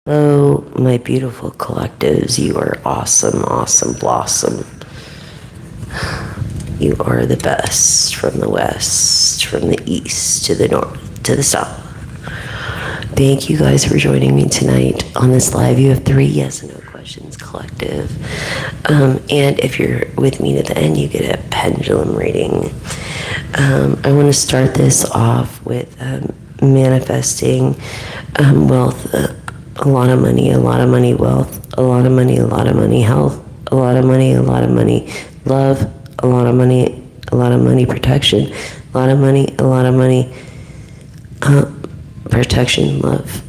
Hello, my beautiful collectives. You are awesome, awesome, blossom. You are the best from the west, from the east to the north, to the south. Thank you guys for joining me tonight on this live. You have 3 yes and no questions collective. And if you're with me to the end, you get a pendulum reading. I want to start this off with manifesting wealth. A lot of money, wealth, a lot of money, health, a lot of money, love, a lot of money, protection, a lot of money, protection, love,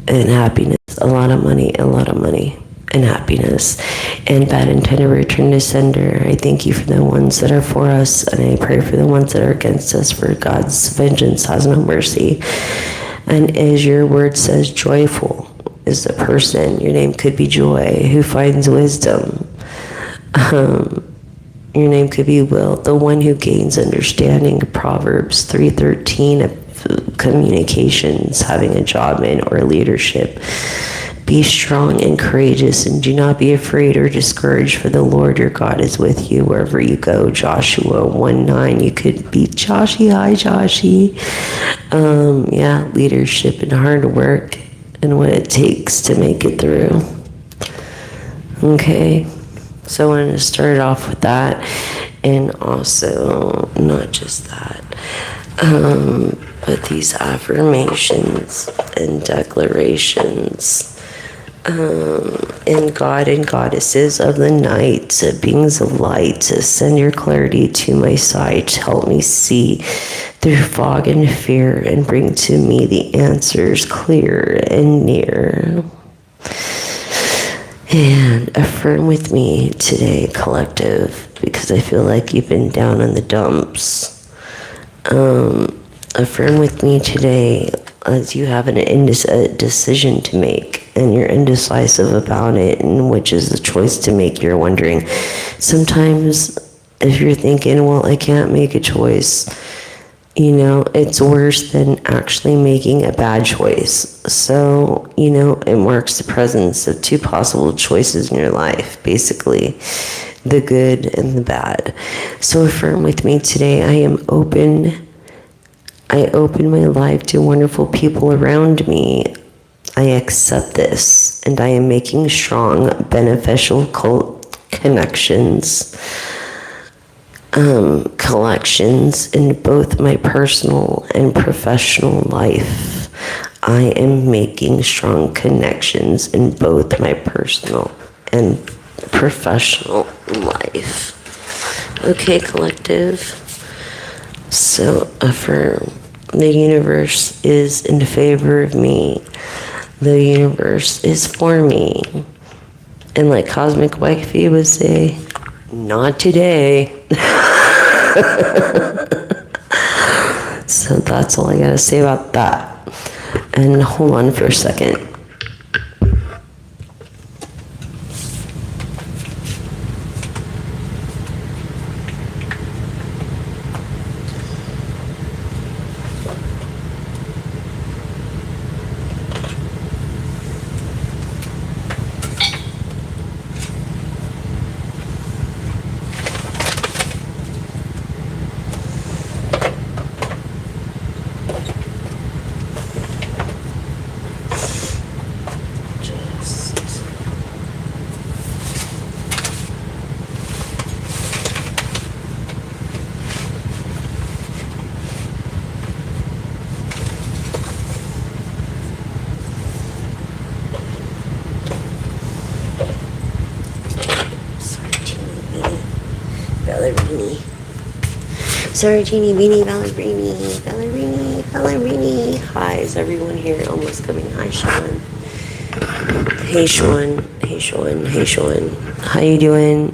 and happiness, a lot of money, and happiness, and bad intent to return to sender. I thank you for the ones that are for us, and I pray for the ones that are against us, for God's vengeance has no mercy. And as your word says, joyful is the person, your name could be Joy, who finds wisdom. Your name could be Will, the one who gains understanding. Proverbs 3:13 of communications, having a job in or leadership. Be strong and courageous, and do not be afraid or discouraged, for the Lord your God is with you wherever you go. Joshua 1:9. You could be Joshy. Hi, Joshy. Leadership and hard work and what it takes to make it through. Okay, so I wanted to start off with that, and also not just that, but these affirmations and declarations. And God and goddesses of the night, beings of light, send your clarity to my sight. Help me see through fog and fear, and bring to me the answers clear and near. And affirm with me today, collective, because I feel like you've been down in the dumps. Affirm with me today, as you have a decision to make, and you're indecisive about it, and which is the choice to make. You're wondering, sometimes if you're thinking, well, I can't make a choice, it's worse than actually making a bad choice. So, it marks the presence of 2 possible choices in your life, basically, the good and the bad. So affirm with me today, I open my life to wonderful people around me. I accept this, and I am making strong, beneficial collections in both my personal and professional life. I am making strong connections in both my personal and professional life. Okay, collective. So affirm, the universe is in favor of me. The universe is for me. And like Cosmic Wifey would say, not today. So that's all I gotta say about that. And hold on for a second. Sarajini, Beanie, Ballerini. Hi, is everyone here? Almost coming. Hi, Sean. Hey, Sean. How you doing?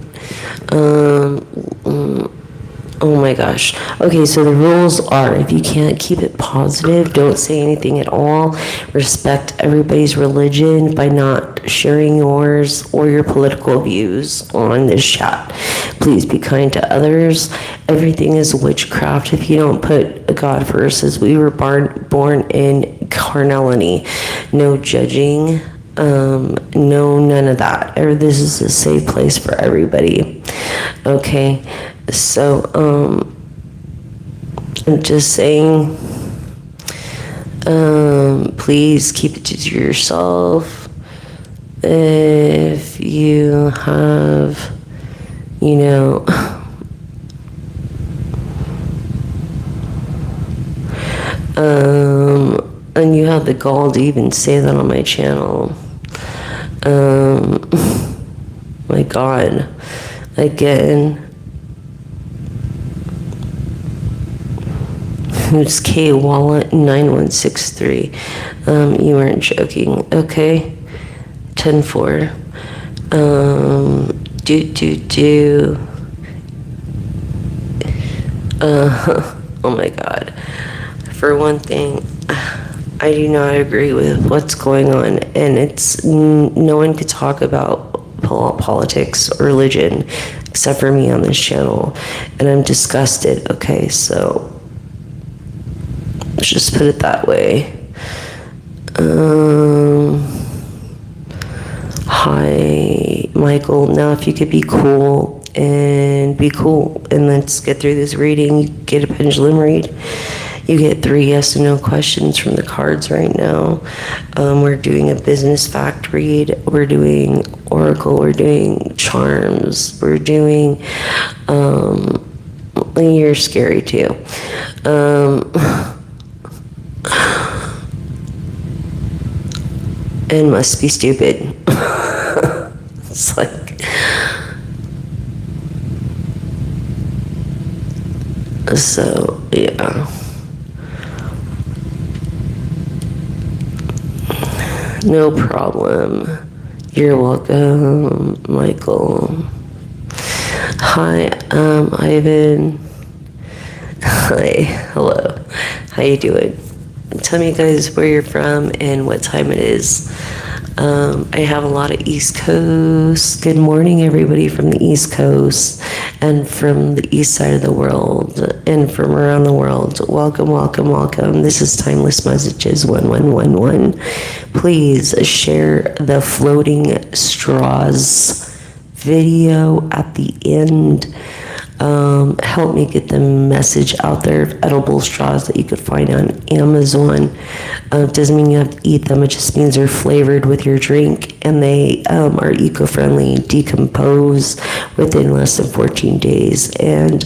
Oh my gosh. Okay, so the rules are, if you can't keep it positive, don't say anything at all. Respect everybody's religion by not sharing yours or your political views on this chat. Please be kind to others. Everything is witchcraft if you don't put God first, as we were born in carnality. No judging. No, none of that. Or this is a safe place for everybody. Okay, so I'm just saying, please keep it to yourself. If you have, you know, and you have the gall to even say that on my channel, my God, again, who's K Wallet 9163? You weren't joking, okay? 10-4. Oh my God. For one thing, I do not agree with what's going on, and it's no one could talk about politics or religion except for me on this channel, and I'm disgusted. Okay, so let's just put it that way. Hi, Michael. Now, if you could be cool, and let's get through this reading. You get a pendulum read. You get 3 yes and no questions from the cards right now. We're doing a business fact read. We're doing oracle. We're doing charms. We're doing, you're scary too. And must be stupid. It's like, so yeah. No problem. You're welcome, Michael. Hi, Ivan. Hi, hello. How you doing? Tell me, guys, where you're from and what time it is. I have a lot of East Coast. Good morning, everybody from the East Coast and from the east side of the world and from around the world. Welcome, welcome, welcome. This is Timeless Messages 1111. Please share the floating straws video at the end. Help me get the message out there. Edible straws that you could find on Amazon. Doesn't mean you have to eat them. It just means they're flavored with your drink, and they are eco-friendly, decompose within less than 14 days, and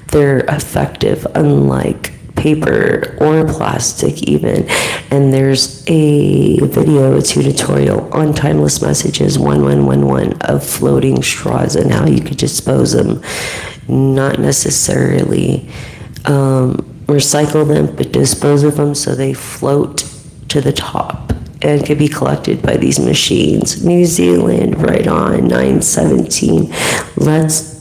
they're effective, unlike paper or plastic even. And there's a video tutorial on Timeless Messages 1111 of floating straws and how you could dispose them. Not necessarily recycle them, but dispose of them so they float to the top and could be collected by these machines. New Zealand, right on, 917. Let's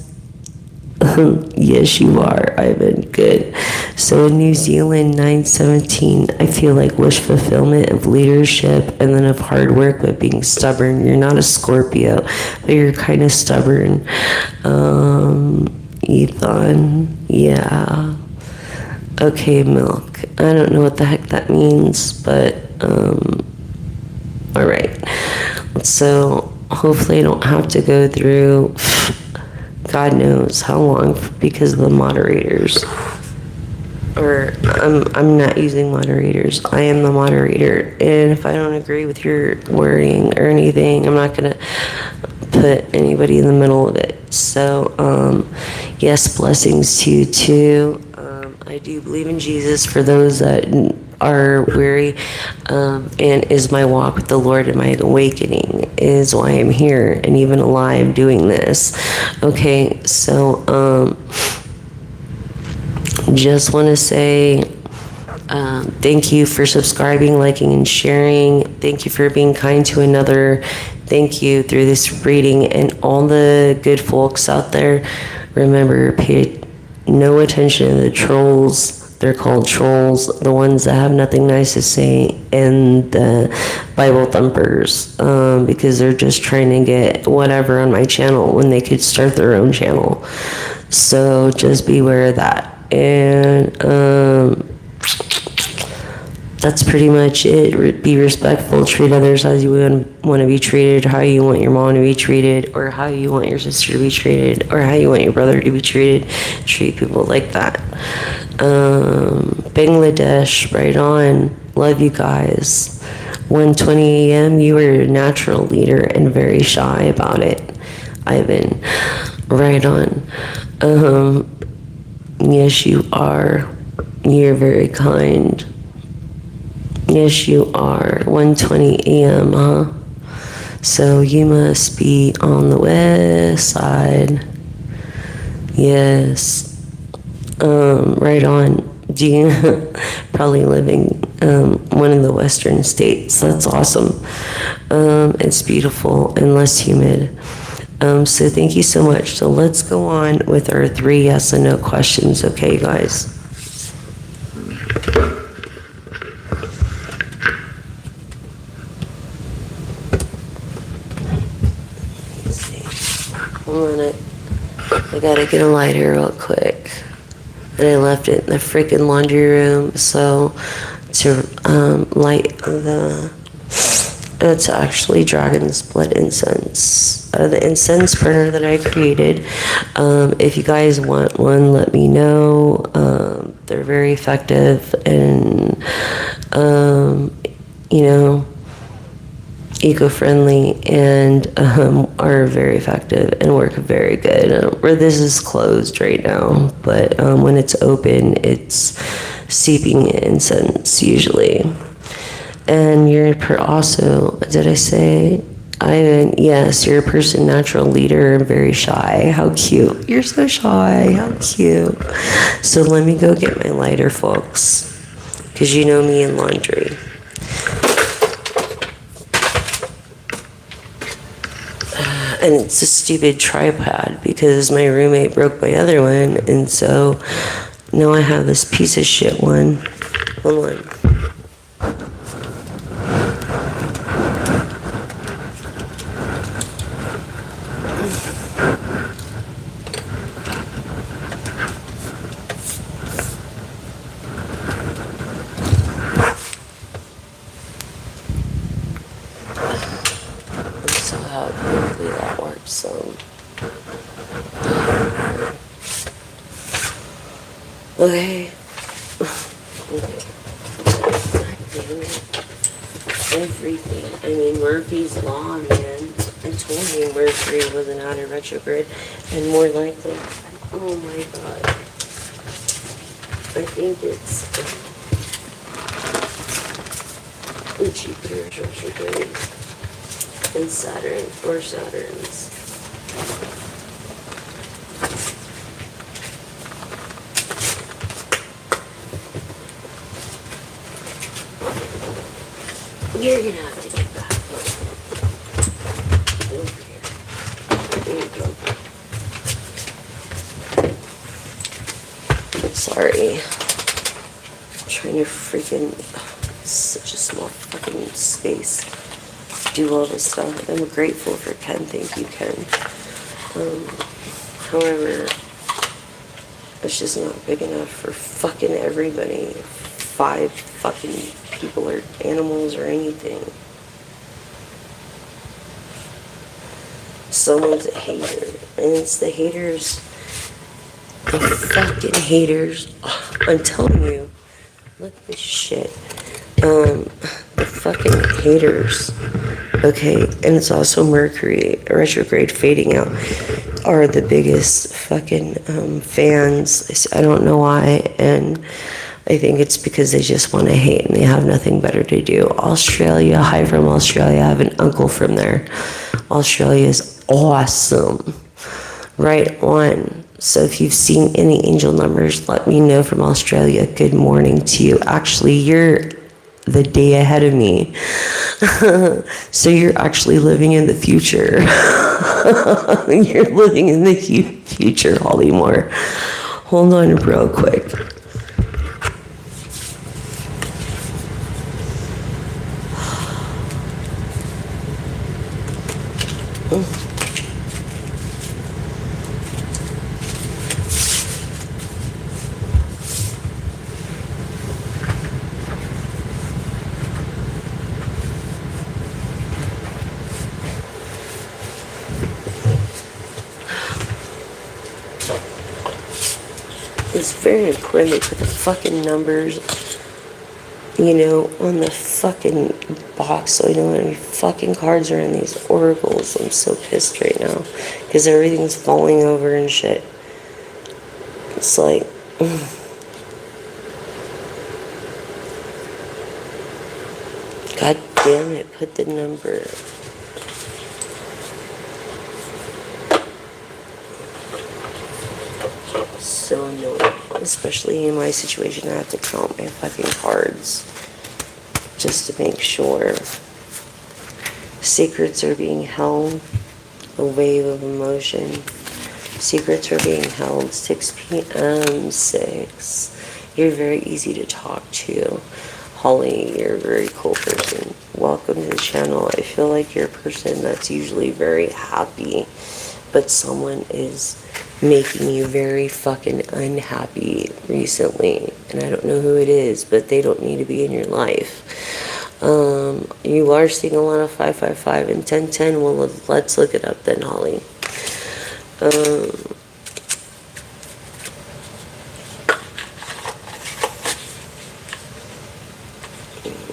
yes, you are, Ivan. Good. So in New Zealand, 917, I feel like wish fulfillment of leadership and then of hard work, but being stubborn. You're not a Scorpio, but you're kind of stubborn. Ethan, yeah. Okay, milk. I don't know what the heck that means, but all right. So hopefully I don't have to go through God knows how long because of the moderators. Or I'm not using moderators. I am the moderator, and if I don't agree with your wording or anything, I'm not gonna put anybody in the middle of it. So yes, blessings to you too. I do believe in Jesus for those that are weary, and is my walk with the Lord and my awakening is why I'm here and even alive doing this. Okay, so just want to say thank you for subscribing, liking, and sharing. Thank you for being kind to another. Thank you through this reading, and all the good folks out there. Remember, pay no attention to the trolls. They're called trolls, the ones that have nothing nice to say, and the Bible thumpers, because they're just trying to get whatever on my channel when they could start their own channel. So just beware of that. And That's pretty much it. Be respectful, treat others as you want to be treated, how you want your mom to be treated, or how you want your sister to be treated, or how you want your brother to be treated. Treat people like that. Bangladesh, right on. Love you guys. 1:20 a.m. You are a natural leader and very shy about it. Ivan, right on. Yes, you are. You're very kind. Yes, you are. 1:20 a.m., huh? So you must be on the west side. Yes. Right on. Do you probably living one of the western states? That's awesome. It's beautiful and less humid. So thank you so much. So let's go on with our 3 yes and no questions, okay, guys? Hold on, I gotta get a lighter real quick. And I left it in the freaking laundry room, so to light it's actually dragon's blood incense. The incense burner that I created. If you guys want one, let me know. They're very effective and, eco-friendly and are very effective and work very good. Where this is closed right now, but when it's open, it's seeping incense usually. And you're also, did I say? Yes, you're a person, natural leader, and very shy. How cute. You're so shy. How cute. So let me go get my lighter, folks, because you know me in laundry. And it's a stupid tripod because my roommate broke my other one, and so now I have this piece of shit one. Hold on. Hopefully that works. So, okay. Everything. I mean, Murphy's Law, man. I told you Mercury wasn't out of retrograde, and more likely, oh my God, I think it's Jupiter's retrograde. And Saturn, or Saturn's. You're gonna have to get back over here. There you go. Sorry. I'm trying to freaking, such a small fucking space. Do all this stuff. I'm grateful for Ken. Thank you, Ken. However, it's just not big enough for fucking everybody. 5 fucking people or animals or anything. Someone's a hater. And it's the haters. The fucking haters. Oh, I'm telling you. Look at this shit. The fucking haters. Okay, and it's also Mercury retrograde fading out are the biggest fucking fans. I don't know why, and I think it's because they just want to hate and they have nothing better to do. Australia, hi from Australia. I have an uncle from there. Australia is awesome. Right on. So if you've seen any angel numbers, let me know from Australia. Good morning to you. Actually, you're the day ahead of me. So you're actually living in the future. You're living in the future, Holly Moore. Hold on real quick. It's very important they put the fucking numbers, you know, on the fucking box so I know how many fucking cards are in these oracles. I'm so pissed right now because everything's falling over and shit. It's like, God damn it, put the number. So annoying. Especially in my situation, I have to count my fucking cards just to make sure. Secrets are being held. A wave of emotion. Secrets are being held. 6 p.m. 6. You're very easy to talk to. Holly, you're a very cool person. Welcome to the channel. I feel like you're a person that's usually very happy, but someone is making you very fucking unhappy recently. And I don't know who it is, but they don't need to be in your life. You are seeing a lot of 555 and 1010. Well, let's look it up then, Holly.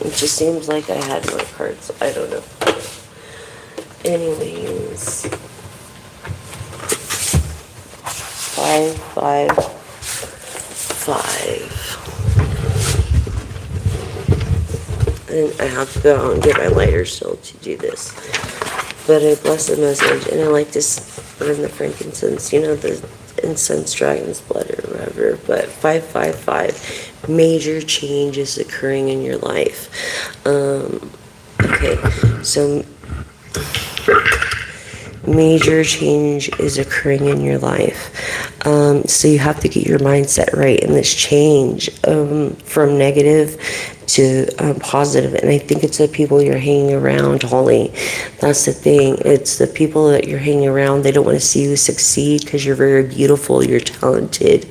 It just seems like I had more cards. I don't know. Anyways. 555. And I have to go out and get my lighter still to do this. But I bless the message, and I like to burn the frankincense, you know, the incense, dragon's blood, or whatever. But 555, major change is occurring in your life. Okay, so major change is occurring in your life. So you have to get your mindset right in this change from negative to positive. And I think it's the people you're hanging around, Holly. That's the thing. It's the people that you're hanging around. They don't want to see you succeed because you're very beautiful. You're talented.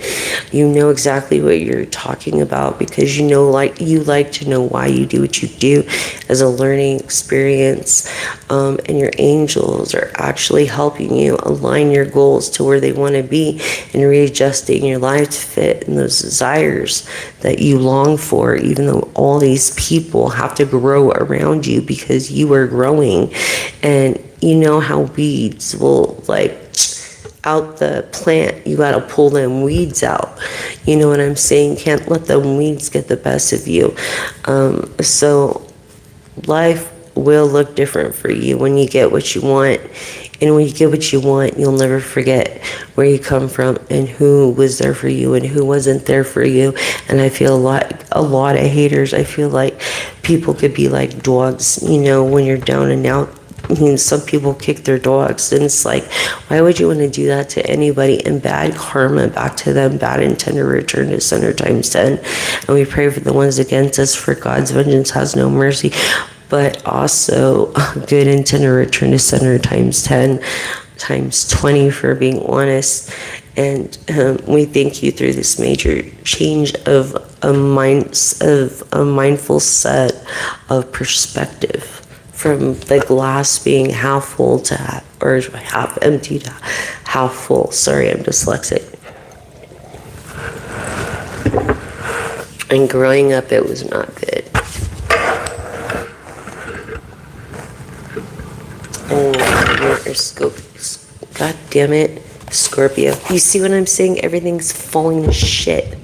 You know exactly what you're talking about because you know, like, you like to know why you do what you do as a learning experience. And your angels are actually helping you align your goals to where they want to be and readjusting your life to fit in those desires that you long for, even though all these people have to grow around you because you are growing. And you know how weeds will, like, out the plant, you got to pull them weeds out. You know what I'm saying? Can't let them weeds get the best of you. So life will look different for you when you get what you want. And when you get what you want, you'll never forget where you come from and who was there for you and who wasn't there for you. And I feel a lot of haters. I feel like people could be like dogs, you know, when you're down and out. I mean, some people kick their dogs, and it's like, why would you want to do that to anybody? And bad karma back to them, bad intent to return to sender times 10. And we pray for the ones against us, for God's vengeance has no mercy. But also good intent to return to sender times 10, times 20 for being honest. And we thank you through this major change of a mindful set of perspective, from the glass being half full to half empty to half full. Sorry, I'm dyslexic. And growing up, it was not good. Oh, God damn it, Scorpio. You see what I'm saying? Everything's falling to shit.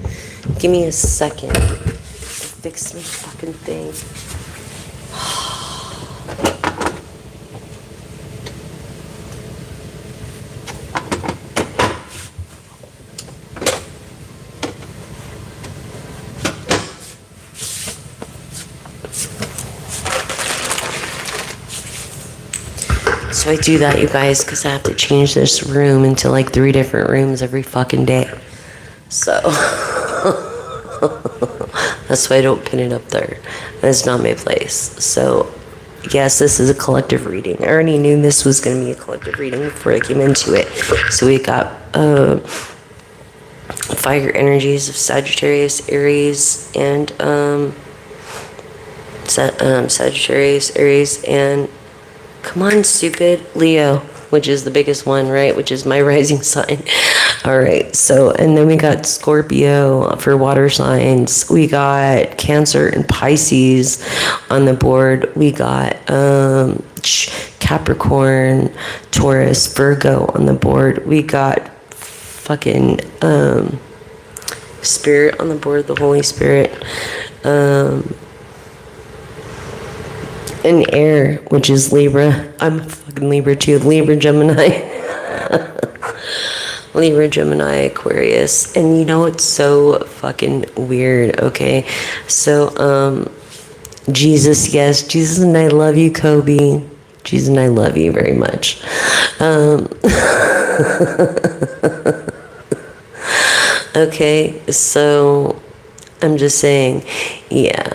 Give me a second to fix my fucking thing. So I do that, you guys, because I have to change this room into like 3 different rooms every fucking day. So that's why I don't pin it up there. That's not my place. So yes, this is a collective reading. I already knew this was going to be a collective reading before I came into it. So we got fire energies of Sagittarius, Aries, and Sagittarius, Aries, and come on, stupid, Leo, which is the biggest one, right? Which is my rising sign. All right, so, and then we got Scorpio for water signs. We got Cancer and Pisces on the board. We got Capricorn, Taurus, Virgo on the board. We got fucking Spirit on the board, the Holy Spirit. And Air, which is Libra. I'm fucking Libra too. Libra, Gemini. Libra, Gemini, Aquarius. And you know it's so fucking weird, okay? So, Jesus, yes, Jesus and I love you, Kobe. Jesus and I love you very much. Okay, so I'm just saying, yeah.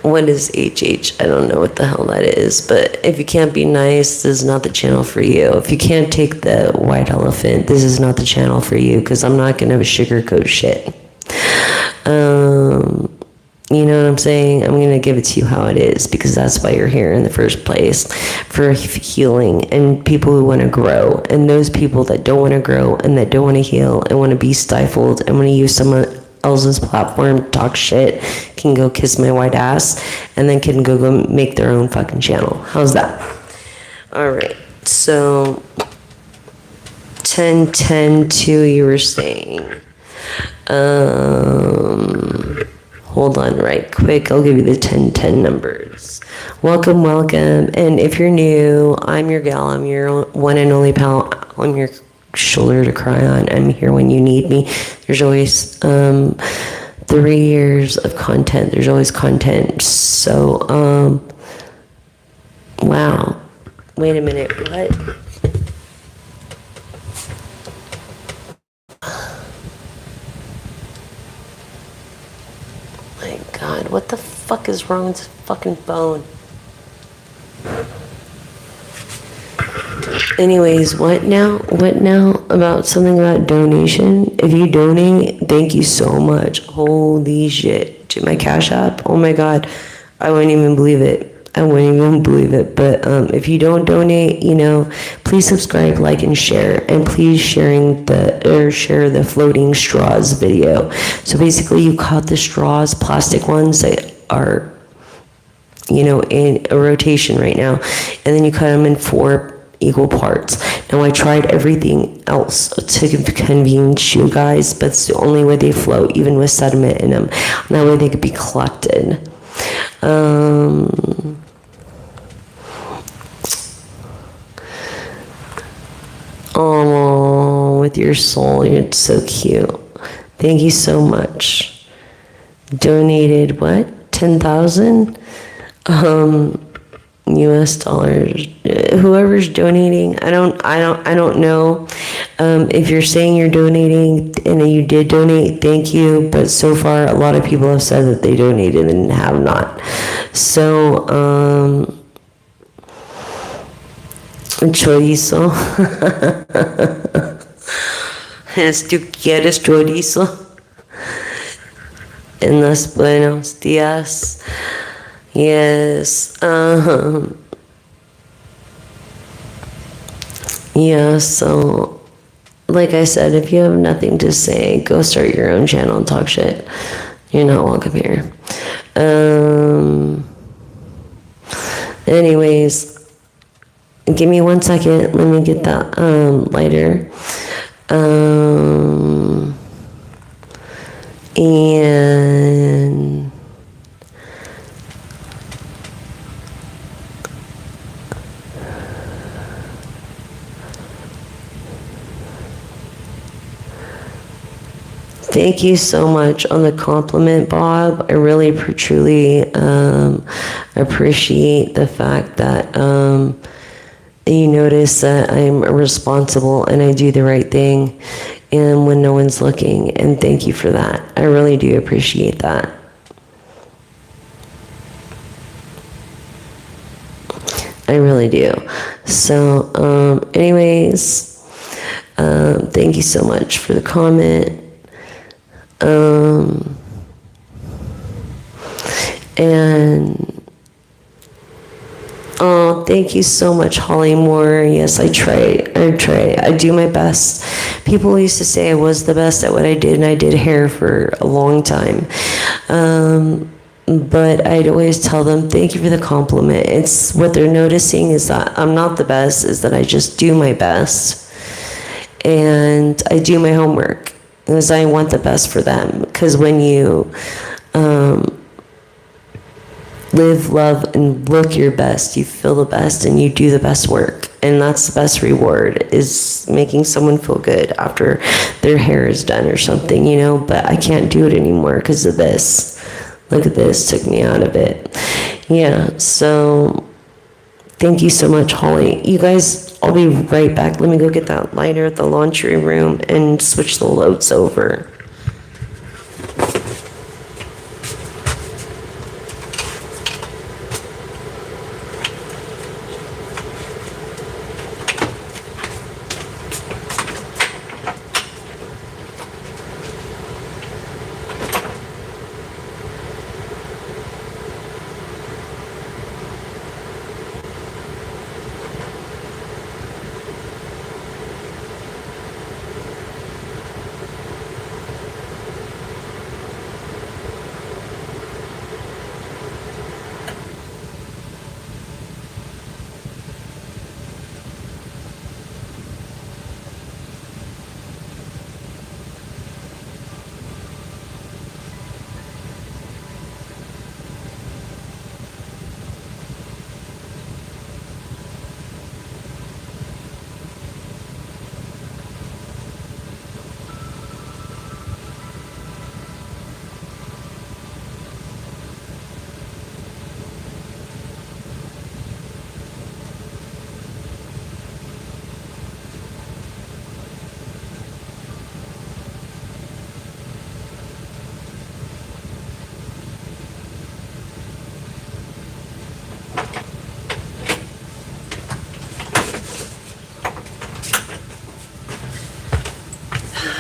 What is HH? I don't know what the hell that is. But if you can't be nice, this is not the channel for you. If you can't take the white elephant, this is not the channel for you. Because I'm not going to sugarcoat shit. You know what I'm saying? I'm going to give it to you how it is. Because that's why you're here in the first place. For healing and people who want to grow. And those people that don't want to grow and that don't want to heal and want to be stifled and want to use someone else's platform, talk shit, can go kiss my white ass, and then can go make their own fucking channel. How's that? All right. So 10-10-2 you were saying. Hold on right quick. I'll give you the 10-10 numbers. Welcome. And if you're new, I'm your gal. I'm your one and only pal. I'm your shoulder to cry on. I'm here when you need me. There's always 3 years of content. There's always content. So, wow. Wait a minute. What? My God, what the fuck is wrong with this fucking phone? Anyways, what now? About something about donation? If you donate, thank you so much. Holy shit. To my Cash App? Oh my God. I wouldn't even believe it. But if you don't donate, please subscribe, like, and share. And please share the floating straws video. So basically you cut the straws, plastic ones that are, in a rotation right now. And then you cut them in 4 equal parts. Now I tried everything else to convince you guys, but it's the only way they float, even with sediment in them. That way they could be collected. Oh, with your soul, you're so cute. Thank you so much. Donated what? 10,000? US dollars. Whoever's donating, I don't know. If you're saying you're donating and you did donate, thank you. But so far, a lot of people have said that they donated and have not. So, chorizo. ¿Tú quieres chorizo? En los buenos días. Yes. Yeah, so like I said, if you have nothing to say, go start your own channel and talk shit. You're not welcome here. Anyways, give me 1 second. Let me get that lighter. And thank you so much on the compliment, Bob. I really truly appreciate the fact that you notice that I'm responsible and I do the right thing and when no one's looking, and thank you for that. I really do appreciate that. I really do. So anyways, thank you so much for the comment. And Oh, thank you so much, Holly Moore. Yes, I try. I do my best. People used to say I was the best at what I did, and I did hair for a long time. But I'd always tell them, thank you for the compliment. It's what they're noticing is that I'm not the best, is that I just do my best. And I do my homework, because I want the best for them. Because when you live, love, and look your best, you feel the best, and you do the best work. And that's the best reward, is making someone feel good after their hair is done or something, you know. But I can't do it anymore because of this. Look at this, took me out of it. Yeah, so thank you so much, Holly. You guys, I'll be right back. Let me go get that lighter at the laundry room and switch the loads over.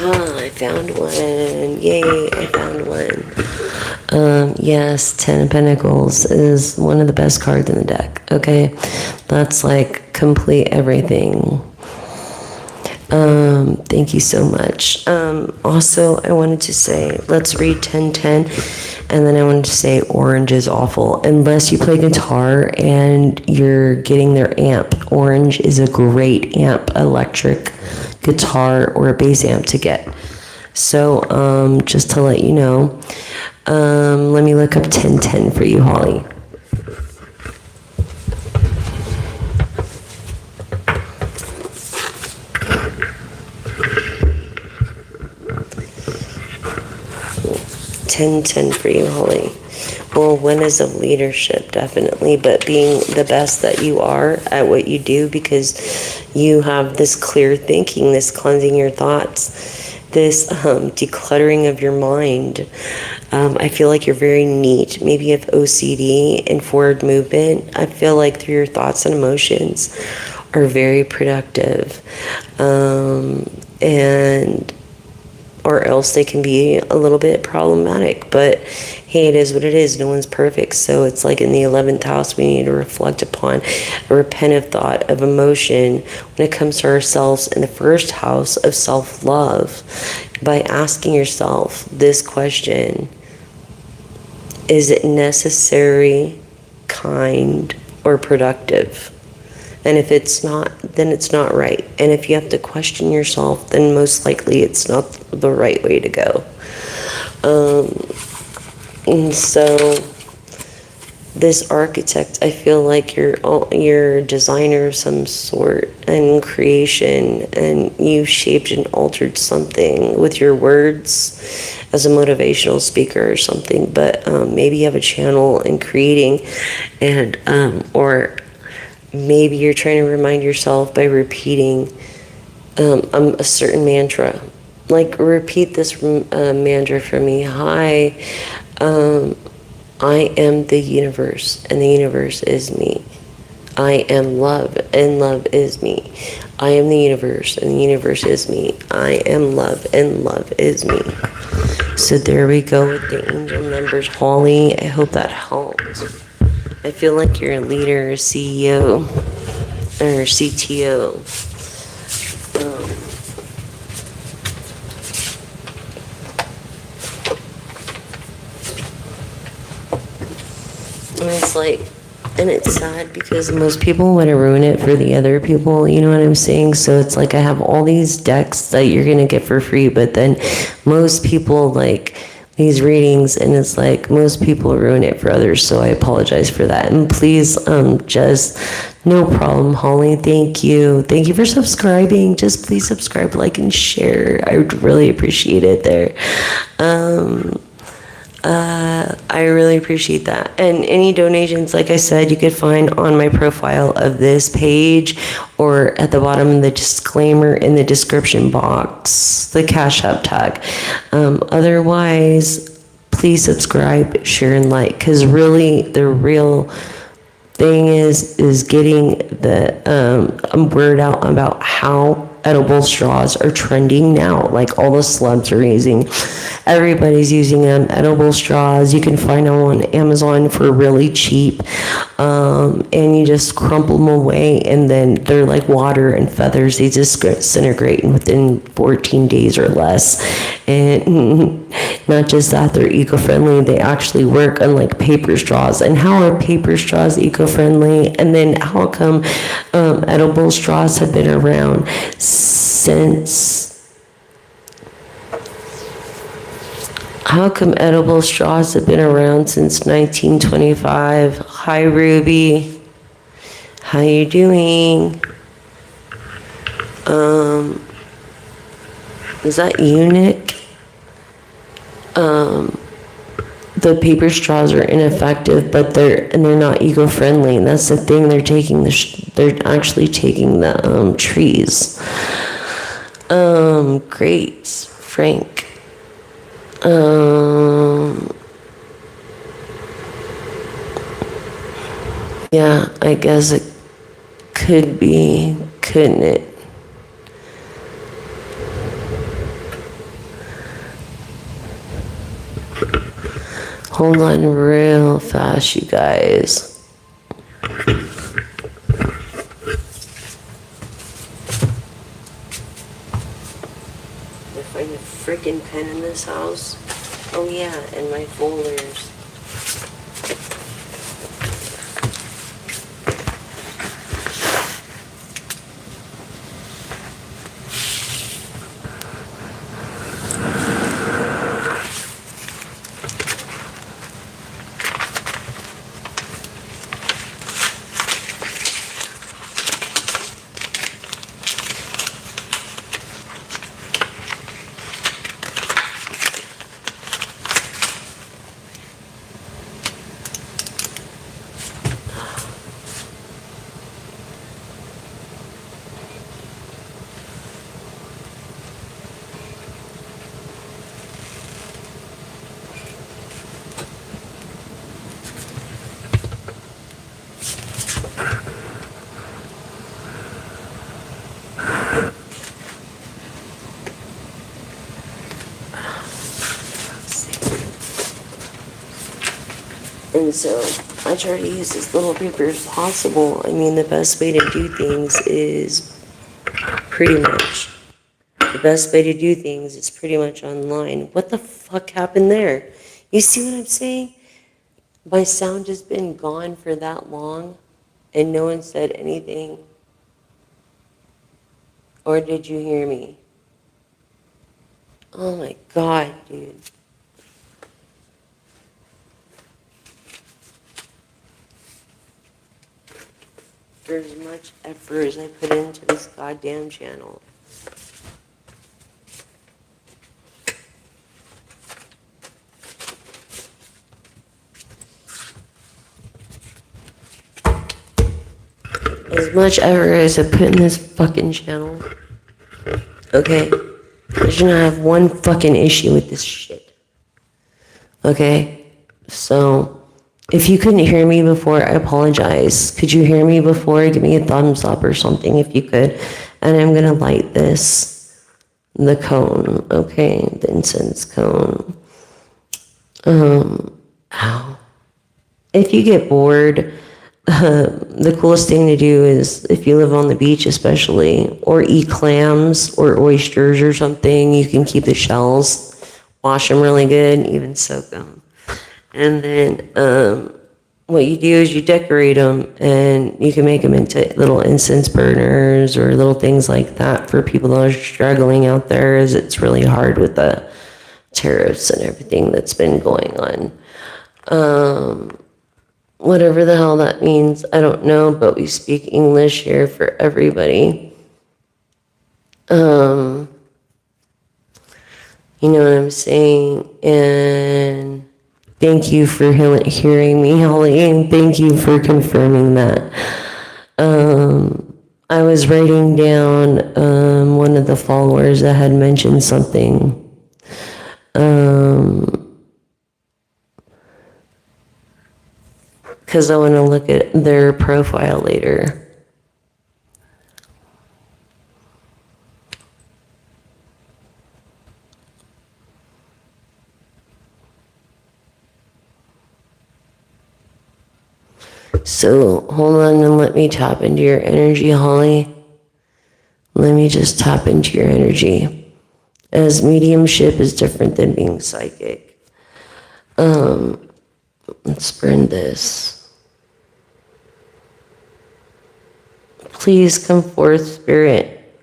I found one. Yay, I found one. Yes, Ten of Pentacles is one of the best cards in the deck. Okay, that's like complete everything. Thank you so much. Also, I wanted to say, let's read 1010, and then I wanted to say orange is awful. Unless you play guitar and you're getting their amp, orange is a great amp, electric guitar or a bass amp to get. So, just to let you know, let me look up 1010 for you, Holly. Ten for you, Holly. Well, one is of leadership, definitely, but being the best that you are at what you do, because you have this clear thinking, this cleansing your thoughts, this decluttering of your mind. I feel like you're very neat. Maybe you have OCD and forward movement. I feel like through your thoughts and emotions are very productive. And or else they can be a little bit problematic. But hey, it is what it is. No one's perfect. So it's like in the 11th house, we need to reflect upon a repentive thought of emotion when it comes to ourselves in the first house of self-love, by asking yourself this question: is it necessary, kind, or productive? And if it's not, then it's not right. And if you have to question yourself, then most likely it's not the right way to go. And so this architect, I feel like you're a designer of some sort and creation, and you shaped and altered something with your words as a motivational speaker or something. But maybe you have a channel in creating, and or maybe you're trying to remind yourself by repeating a certain mantra. Like, repeat this mantra for me. Hi, I am the universe, and the universe is me. I am love, and love is me. I am the universe, and the universe is me. I am love, and love is me. So there we go with the angel numbers, Holly. I hope that helped. I feel like you're a leader, a CEO, or CTO. And it's like, and it's sad because most people want to ruin it for the other people, you know what I'm saying? So it's like I have all these decks that you're going to get for free, but then most people like these readings, and it's like most people ruin it for others, so I apologize for that. And please, just no problem, Holly. Thank you for subscribing. Just please subscribe, like, and share. I would really appreciate it there. I really appreciate that. And any donations, like I said, you could find on my profile of this page or at the bottom of the disclaimer in the description box, the Cash App tag. Otherwise, please subscribe, share, and like, because really the real thing is getting the word out about how edible straws are trending now. Like all the slubs are using, everybody's using them. Edible straws, you can find them on Amazon for really cheap, and you just crumple them away, and then they're like water and feathers. They just disintegrate within 14 days or less. And not just that, they're eco-friendly. They actually work unlike paper straws. And how are paper straws eco-friendly? And then how come edible straws have been around since... How come edible straws have been around since 1925? Hi, Ruby. How you doing? Is that eunuch? The paper straws are ineffective, but they're not eco-friendly, and that's the thing. They're taking they're actually taking the trees. Great, Frank. Yeah, I guess it could be, couldn't it? Hold on real fast, you guys. Find a freaking pen in this house. Oh yeah, and my folders. And so I try to use as little paper as possible. I mean, the best way to do things is pretty much online. What the fuck happened there? You see what I'm saying? My sound has been gone for that long and no one said anything. Or did you hear me? Oh my God, dude. For as much effort as I put into this goddamn channel. As much effort as I put in this fucking channel. Okay? I should not have one fucking issue with this shit. Okay? So... if you couldn't hear me before, I apologize. Could you hear me before? Give me a thumbs up or something if you could. And I'm going to light the cone, okay? The incense cone. Ow. if you get bored, the coolest thing to do is, if you live on the beach especially, or eat clams or oysters or something, you can keep the shells, wash them really good, and even soak them. And then what you do is you decorate them, and you can make them into little incense burners or little things like that for people that are struggling out there, as it's really hard with the tariffs and everything that's been going on. Whatever the hell that means, I don't know, but we speak English here for everybody. You know what I'm saying? And thank you for hearing me, Holly, and thank you for confirming that. I was writing down one of the followers that had mentioned something. Because I want to look at their profile later. So hold on and let me tap into your energy, Holly. Let me just tap into your energy. As mediumship is different than being psychic. Let's burn this. Please come forth, Spirit,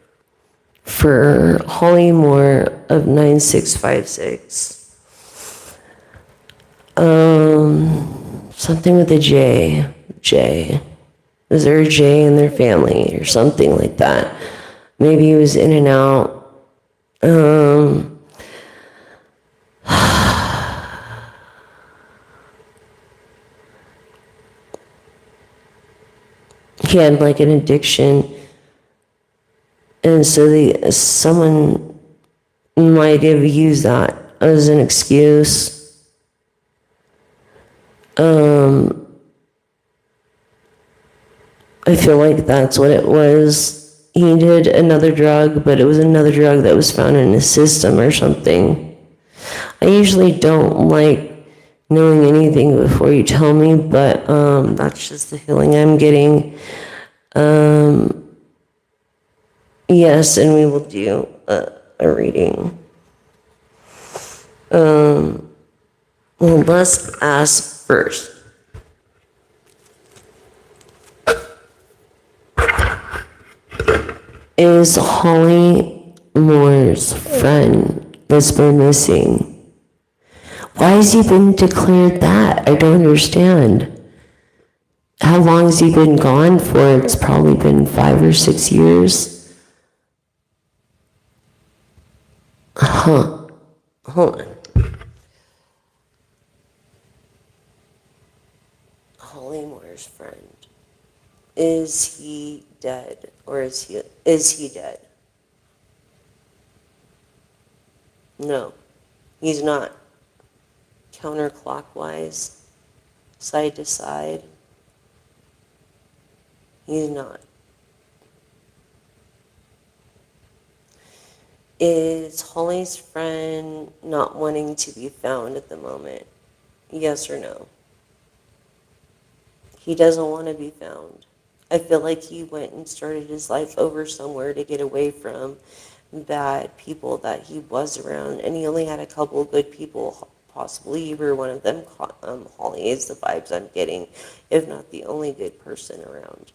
for Holly Moore of 9656. Something with a J. J. Is there a J in their family or something like that? Maybe he was in and out. He had like an addiction, and so someone might have used that as an excuse. I feel like that's what it was. He did another drug, but it was another drug that was found in his system or something. I usually don't like knowing anything before you tell me, but that's just the feeling I'm getting. Yes, and we will do a reading. Well, let's ask first. Is Holly Moore's friend that's been missing? Why has he been declared that? I don't understand. How long has he been gone for? It's probably been 5 or 6 years. Hold on. Holly Moore's friend. Is he dead, or is he dead? No, he's not. Counterclockwise, side to side, he's not. Is Holly's friend not wanting to be found at the moment? Yes or no? He doesn't want to be found. I feel like he went and started his life over somewhere to get away from bad people that he was around, and he only had a couple of good people. Possibly you were one of them. Holly is the vibes I'm getting, if not the only good person around.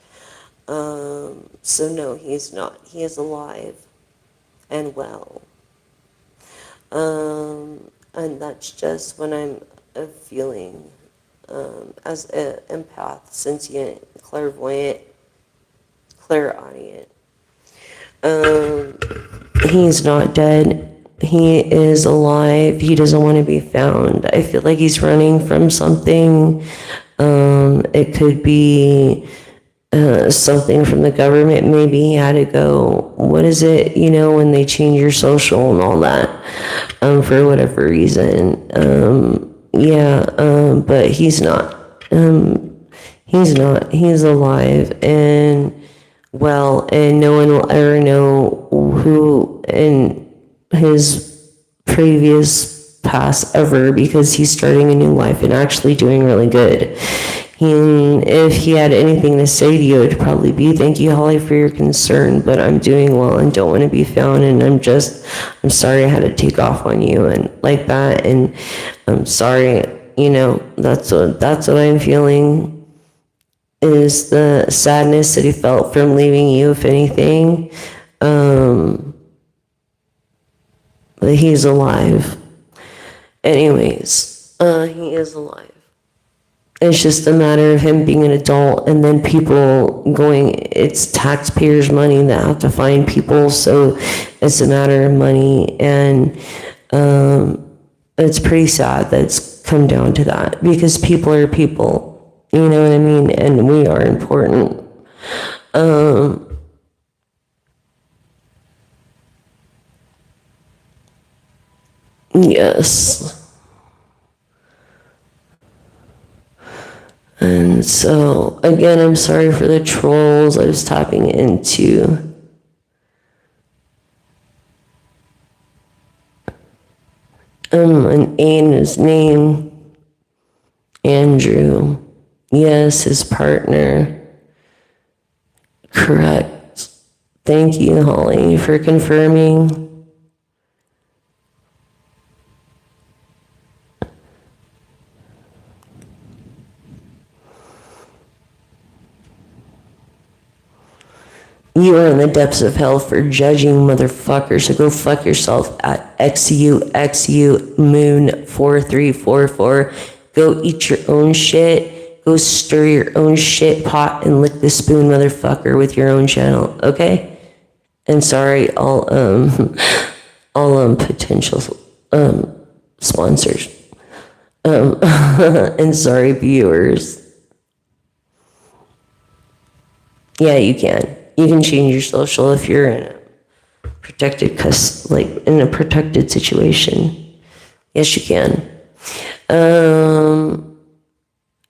So no, he's not. He is alive and well. And that's just when I'm feeling as an empath, sentient, clairvoyant, clairaudient. He's not dead. He is alive. He doesn't want to be found. I feel like he's running from something. It could be something from the government. Maybe he had to go, what is it, when they change your social and all that, for whatever reason. But he's not. He's not. He's alive and well, and no one will ever know who in his previous pass ever, because he's starting a new life and actually doing really good. If he had anything to say to you, it'd probably be, thank you, Holly, for your concern, but I'm doing well and don't want to be found, and I'm sorry I had to take off on you and like that, and I'm sorry, that's what I'm feeling, is the sadness that he felt from leaving you, if anything. But he's alive. Anyways, he is alive. It's just a matter of him being an adult, and then people going, it's taxpayers' money that have to find people, so it's a matter of money, and it's pretty sad that it's come down to that, because people are people, you know what I mean, and we are important. Yes. And so, again, I'm sorry for the trolls. I was tapping into an A in his name, Andrew. Yes, his partner. Correct. Thank you, Holly, for confirming. You are in the depths of hell for judging, motherfucker. So go fuck yourself at XUXU Moon 4344. Go eat your own shit. Go stir your own shit pot and lick the spoon, motherfucker, with your own channel. Okay? And sorry, all potential sponsors. And sorry, viewers. Yeah, you can. You can change your social if you're in a in a protected situation. Yes, you can. And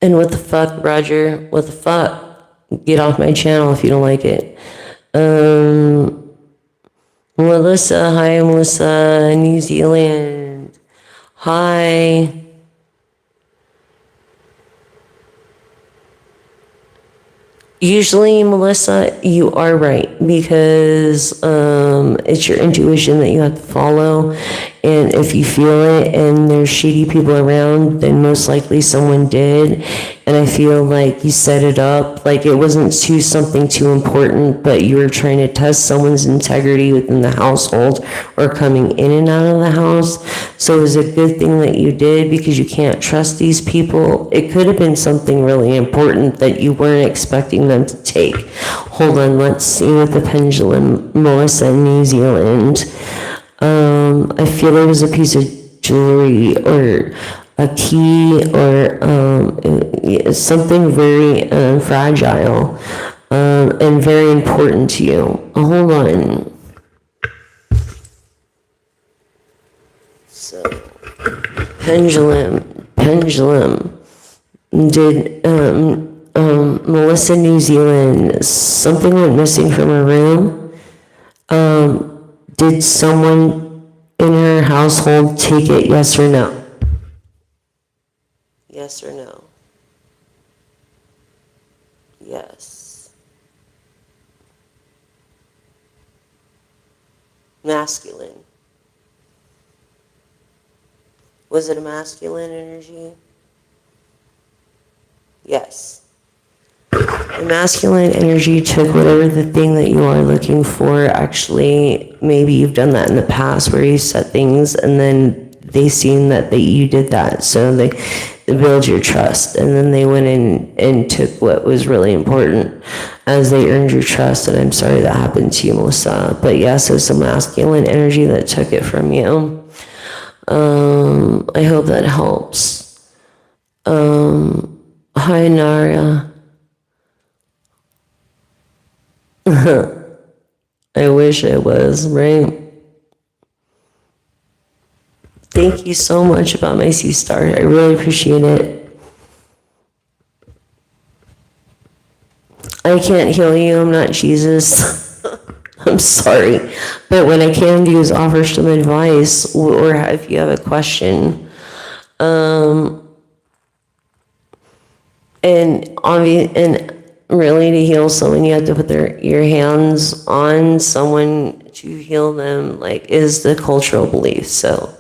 what the fuck, Roger? What the fuck? Get off my channel if you don't like it. Melissa, hi, Melissa, New Zealand. Hi. Usually, Melissa, you are right, because it's your intuition that you have to follow, and if you feel it and there's shady people around, then most likely someone did, and I feel like you set it up, like it wasn't something too important, but you were trying to test someone's integrity within the household or coming in and out of the house, so it was a good thing that you did, because you can't trust these people. It could have been something really important that you weren't expecting them to take. Hold on, let's see with the pendulum. Melissa in New Zealand. I feel it was a piece of jewelry or a key or something very fragile and very important to you. Hold on. So, pendulum. Did Melissa New Zealand, something went missing from her room? Did someone in her household take it, yes or no? Yes or no? Yes. Masculine. Was it a masculine energy? Yes. The masculine energy took whatever the thing that you are looking for. Actually, maybe you've done that in the past where you set things and then they seen that you did that. So they build your trust, and then they went in and took what was really important as they earned your trust. And I'm sorry that happened to you, Melissa. But yes, it was the masculine energy that took it from you. I hope that helps. Hi, Nara. I wish I was, right? Thank you so much about my sea star. I really appreciate it. I can't heal you. I'm not Jesus. I'm sorry, but what I can do is offer some advice, or if you have a question. And really, to heal someone, you have to put your hands on someone to heal them, like, is the cultural belief. So,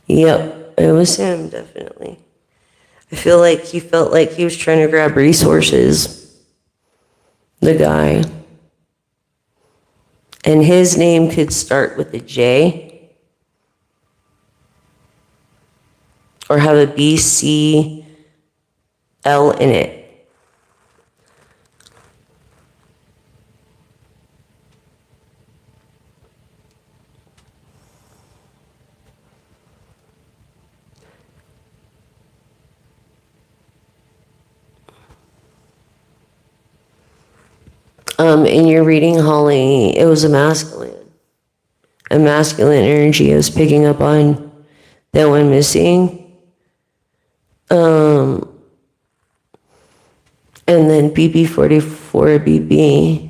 yep, it was him, definitely. I feel like he felt like he was trying to grab resources, the guy. And his name could start with a J or have a B, C, L in it. In your reading, Holly, it was a masculine energy. I was picking up on that one missing. And then BB44 BB.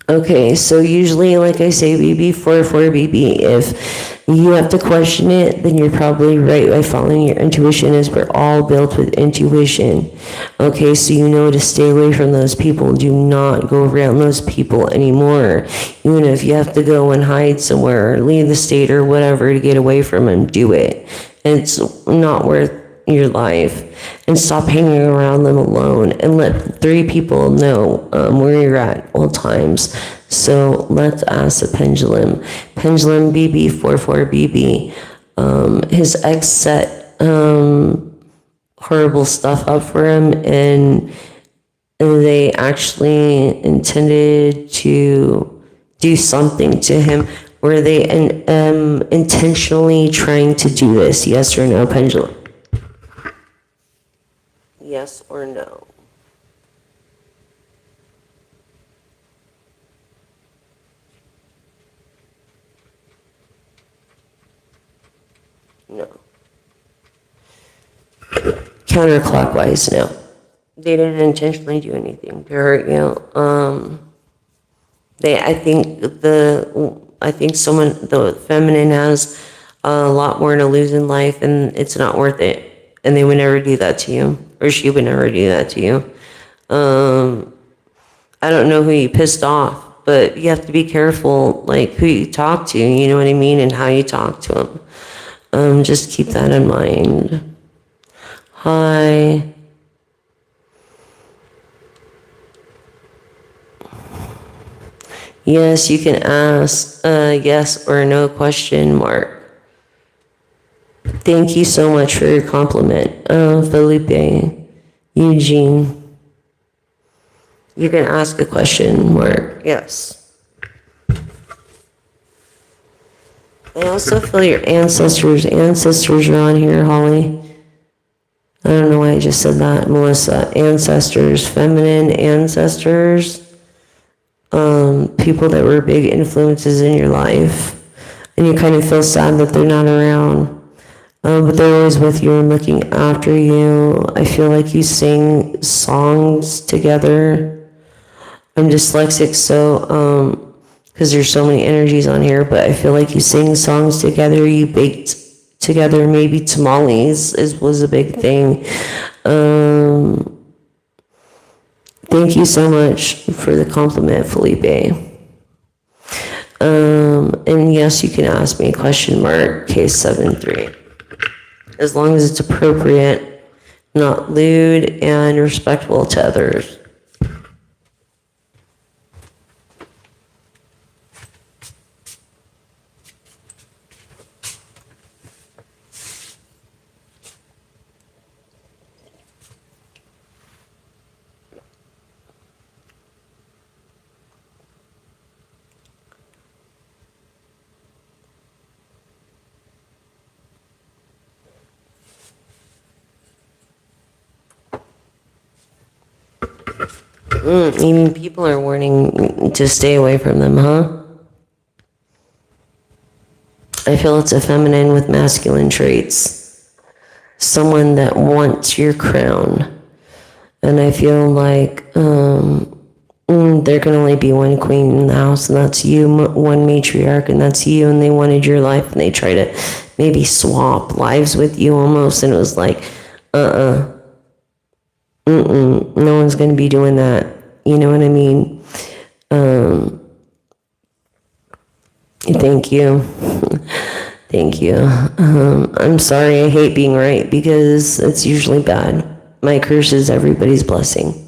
Okay, so usually, like I say, BB44 BB, if you have to question it, then you're probably right by following your intuition, as we're all built with intuition. Okay, so you know to stay away from those people. Do not go around those people anymore. Even if you have to go and hide somewhere or leave the state or whatever to get away from them, do it. It's not worth your life. And stop hanging around them alone, and let 3 people know where you're at all times. So let's ask the pendulum. Pendulum BB44BB. His ex set horrible stuff up for him, and they actually intended to do something to him. Were they intentionally trying to do this? Yes or no, pendulum? Yes or no? No. Counterclockwise, no. They didn't intentionally do anything to hurt you. I think the feminine has a lot more to lose in life, and it's not worth it. And they would never do that to you, or she would never do that to you. I don't know who you pissed off, but you have to be careful, like, who you talk to, you know what I mean, and how you talk to them. Just keep that in mind. Hi. Yes, you can ask a yes or no question mark. Thank you so much for your compliment, Felipe, Eugene. You can ask a question mark, yes. I also feel your ancestors. Ancestors are on here, Holly. I don't know why I just said that, Melissa. Ancestors, feminine ancestors. People that were big influences in your life. And you kind of feel sad that they're not around. But they're always with you and looking after you. I feel like you sing songs together. I'm dyslexic, so because there's so many energies on here, but I feel like you sing songs together, you baked together, maybe tamales was a big thing. Thank you so much for the compliment, Felipe. And yes, you can ask me a question mark, case 7-3. As long as it's appropriate, not lewd, and respectful to others. Even people are warning to stay away from them, huh? I feel it's a feminine with masculine traits. Someone that wants your crown. And I feel like there can only be one queen in the house, and that's you, one matriarch, and that's you, and they wanted your life, and they try to maybe swap lives with you almost, and it was like, no one's going to be doing that. You know what I mean? Thank you. Thank you. I'm sorry, I hate being right because it's usually bad. My curse is everybody's blessing.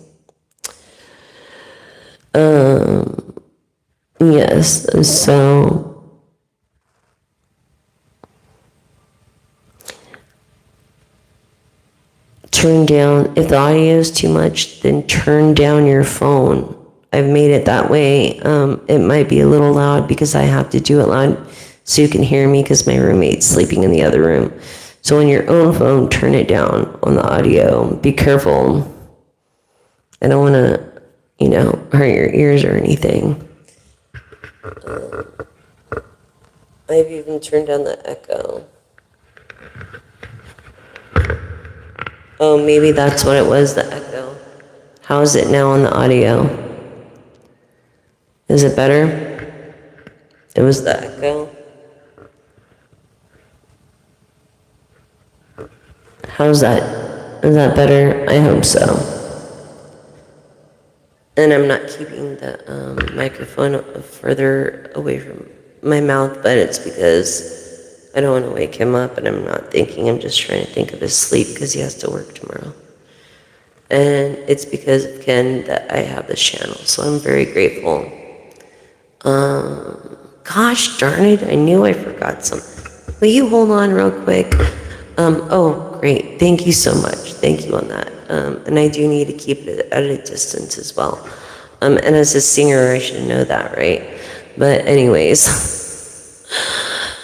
Yes, so turn down, if the audio is too much, then turn down your phone. I've made it that way. It might be a little loud because I have to do it loud so you can hear me because my roommate's sleeping in the other room. So on your own phone, turn it down on the audio. Be careful. I don't want to, hurt your ears or anything. I've even turned down the echo. Oh, maybe that's what it was, the echo. How is it now on the audio? Is it better? It was the echo. How's that? Is that better? I hope so. And I'm not keeping the microphone further away from my mouth, but it's because I don't want to wake him up, and I'm not thinking. I'm just trying to think of his sleep because he has to work tomorrow. And it's because of Ken that I have this channel, so I'm very grateful. Gosh darn it, I knew I forgot something. Will you hold on real quick? Oh, great. Thank you so much. Thank you on that. And I do need to keep it at a distance as well. And as a singer, I should know that, right? But anyways,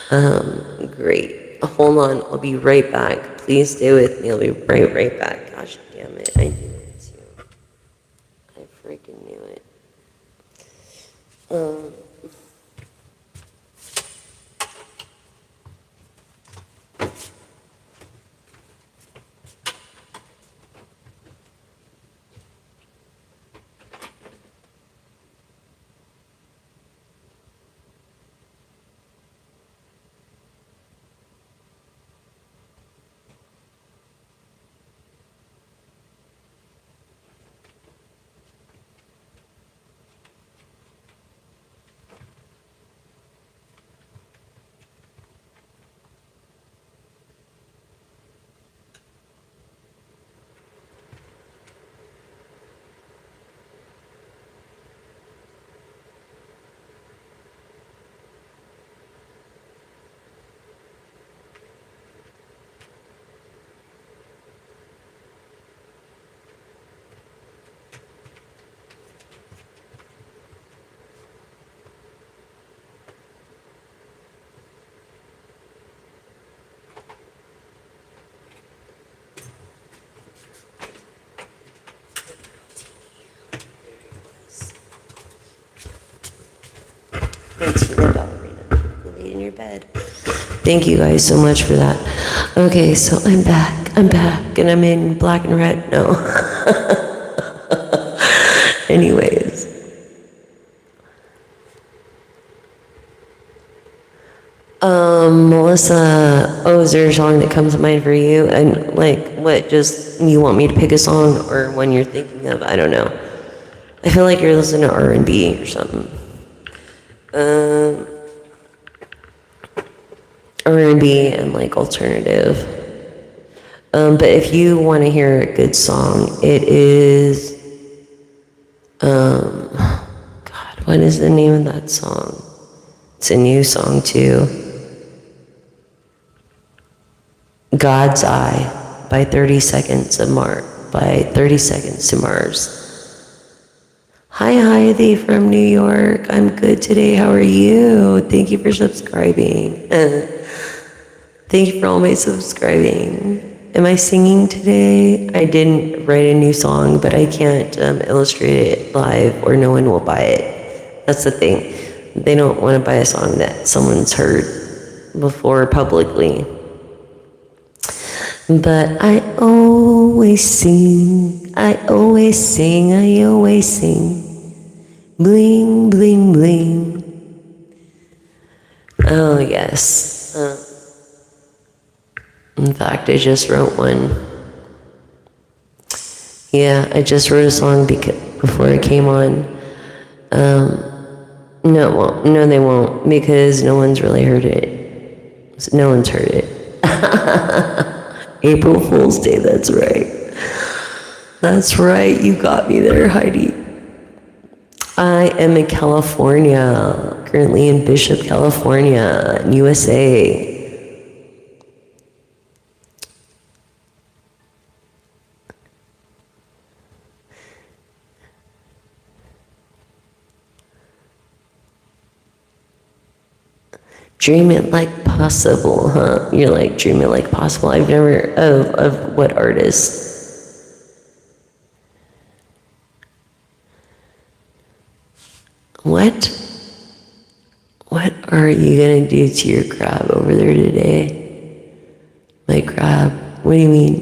great. Hold on. I'll be right back. Please stay with me. I'll be right back. Gosh damn it. I knew it too. I freaking knew it. In your bed. Thank you guys so much for that. Okay, so I'm back, and I'm in black and red. No. Anyways. Melissa, is there a song that comes to mind for you? And what, just, you want me to pick a song or one you're thinking of? I don't know. I feel like you're listening to R&B or something. R&B and alternative. But if you want to hear a good song, it is, God, what is the name of that song? It's a new song too. God's Eye by 30 Seconds to Mars. Hi, Heidi from New York. I'm good today. How are you? Thank you for subscribing. Thank you for all my subscribing. Am I singing today? I didn't write a new song, but I can't illustrate it live or no one will buy it. That's the thing. They don't want to buy a song that someone's heard before publicly. But I always sing, I always sing, I always sing. Bling, bling, bling. Oh, yes. In fact, I just wrote one. Yeah, I just wrote a song before I came on. No, it won't. No, they won't, because no one's really heard it. No one's heard it. April Fool's Day, that's right. That's right, you got me there, Heidi. I am in California, currently in Bishop, California, USA. Dream it like possible, huh? You're like, dream it like possible. I've never, of what artist? What are you gonna do to your crab over there today? My crab, what do you mean?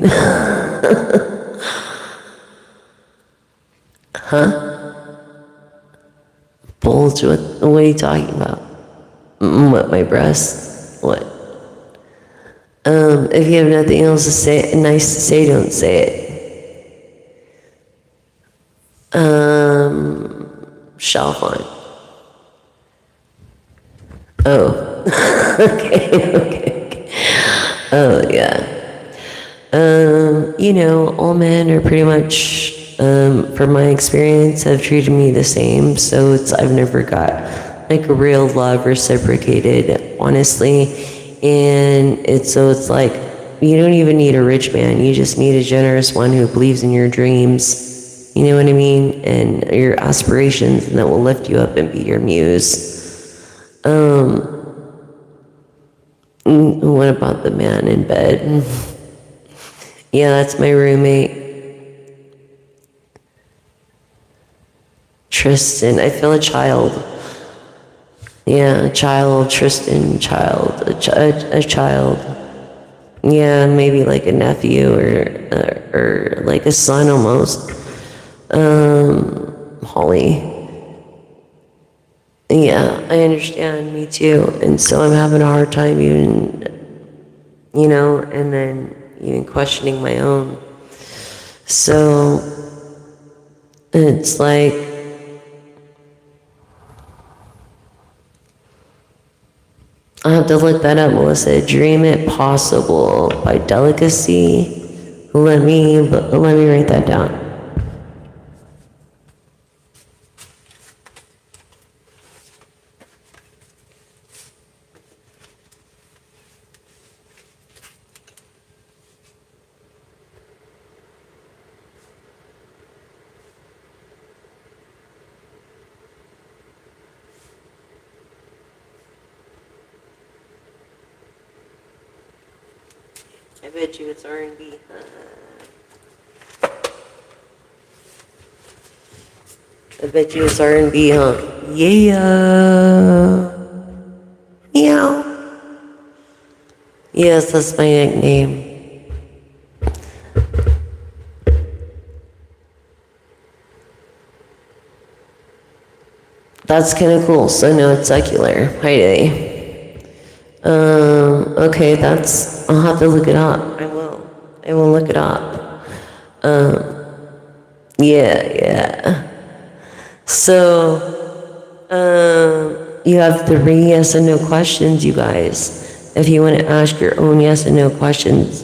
Huh? Bulge, what are you talking about? What, my breasts? What? If you have nothing else to say, nice to say, don't say it. Chalfont. Oh. okay. Oh, yeah. You know, all men are pretty much, from my experience, have treated me the same, so I've never got like real love reciprocated, honestly. And it's like, you don't even need a rich man, you just need a generous one who believes in your dreams, you know what I mean, and your aspirations, and that will lift you up and be your muse. What about the man in bed? Yeah, that's my roommate, Tristan. I feel a child. Yeah, a child, Tristan, child, a child. Yeah, maybe like a nephew or like a son almost. Holly. Yeah, I understand, me too. And so I'm having a hard time even, you know, and then even questioning my own. So it's like, I'll have to look that up, Melissa. Dream It Possible by Delicacy. Let me write that down. I bet you it's R&B. I bet you it's R&B, huh? Yeah. Meow. Yes, that's my nickname. That's kind of cool. So no, it's secular. Hi, Day. Okay, I'll have to look it up. I will look it up. Yeah. So, you have 3 yes and no questions, you guys. If you want to ask your own yes and no questions.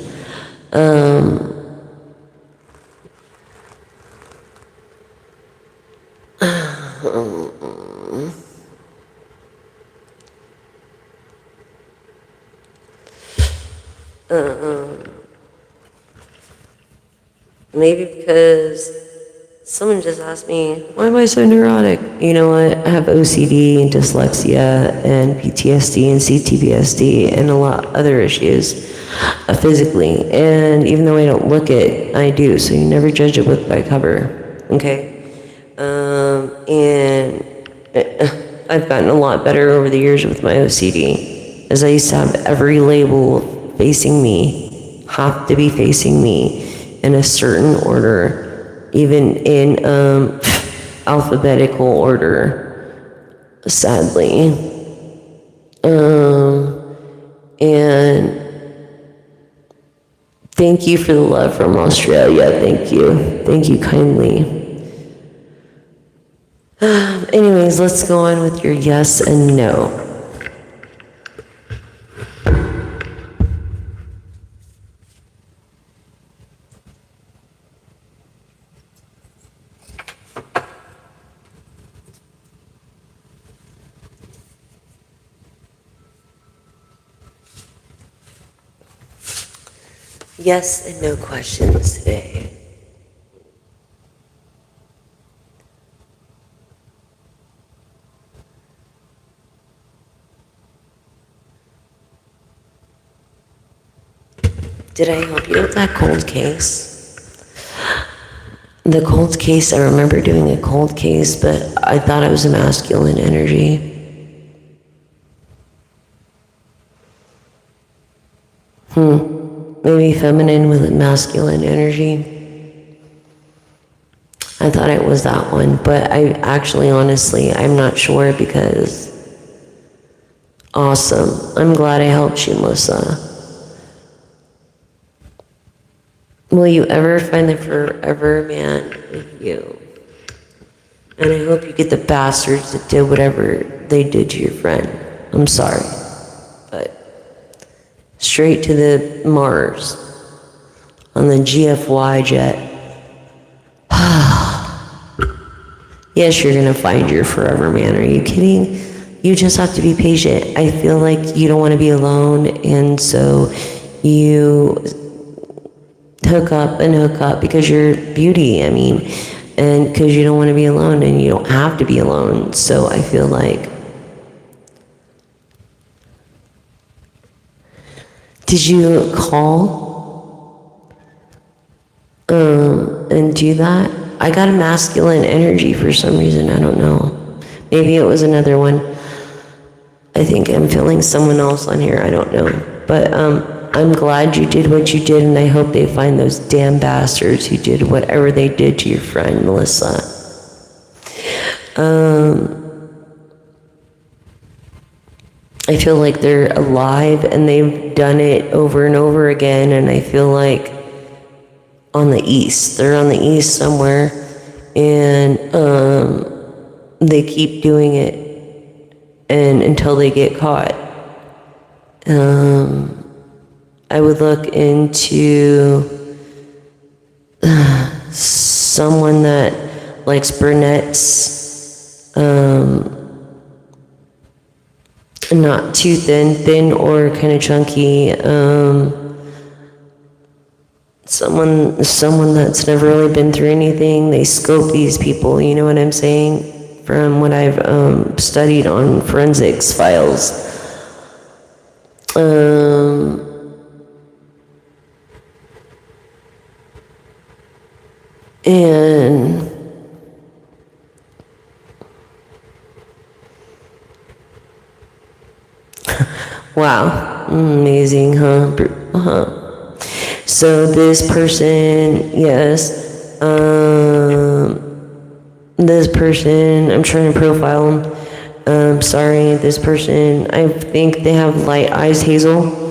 Maybe because someone just asked me, why am I so neurotic? You know what? I have OCD and dyslexia and PTSD and CTPSD and a lot of other issues. physically. And even though I don't look it, I do. So you never judge a book by cover, okay? And I've gotten a lot better over the years with my OCD, as I used to have every label facing me, have to be facing me in a certain order, even in alphabetical order, sadly. And thank you for the love from Australia. Thank you. Thank you kindly. Anyways, let's go on with your yes and no. Yes and no questions today. Did I help you with that cold case? The cold case, I remember doing a cold case, but I thought it was a masculine energy. Maybe feminine with a masculine energy. I thought it was that one, but I actually, honestly, I'm not sure because... Awesome. I'm glad I helped you, Melissa. Will you ever find the forever man with you? And I hope you get the bastards that did whatever they did to your friend. I'm sorry, but straight to the Mars on the GFY jet. Yes, you're gonna find your forever man. Are you kidding? You just have to be patient. I feel like you don't want to be alone, and so you hook up because you're beauty, I mean, and because you don't want to be alone, and you don't have to be alone. So I feel like... Did you call and do that? I got a masculine energy for some reason, I don't know. Maybe it was another one. I think I'm feeling someone else on here, I don't know. But I'm glad you did what you did, and I hope they find those damn bastards who did whatever they did to your friend, Melissa. I feel like they're alive, and they've done it over and over again, and I feel like on the east. They're on the east somewhere, and they keep doing it and until they get caught. I would look into someone that likes brunettes, not too thin or kind of chunky. Someone that's never really been through anything. They scope these people, you know what I'm saying? From what I've studied on forensics files. And wow, amazing, huh? So this person, yes, this person, I'm trying to profile them. Sorry, this person, I think they have light eyes, hazel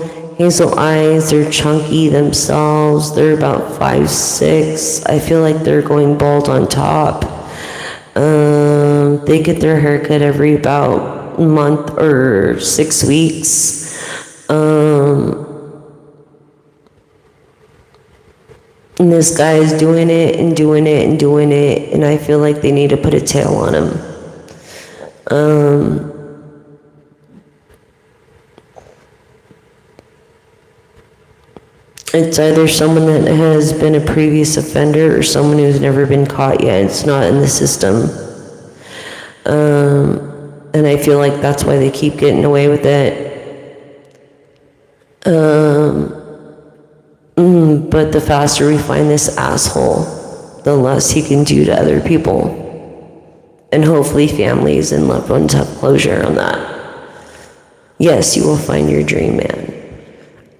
eyes. They're chunky themselves. They're about 5'6". I feel like they're going bald on top. They get their haircut every about month or 6 weeks. And this guy is doing it, and I feel like they need to put a tail on him. It's either someone that has been a previous offender or someone who's never been caught yet. It's not in the system. And I feel like that's why they keep getting away with it. But the faster we find this asshole, the less he can do to other people. And hopefully families and loved ones have closure on that. Yes, you will find your dream man.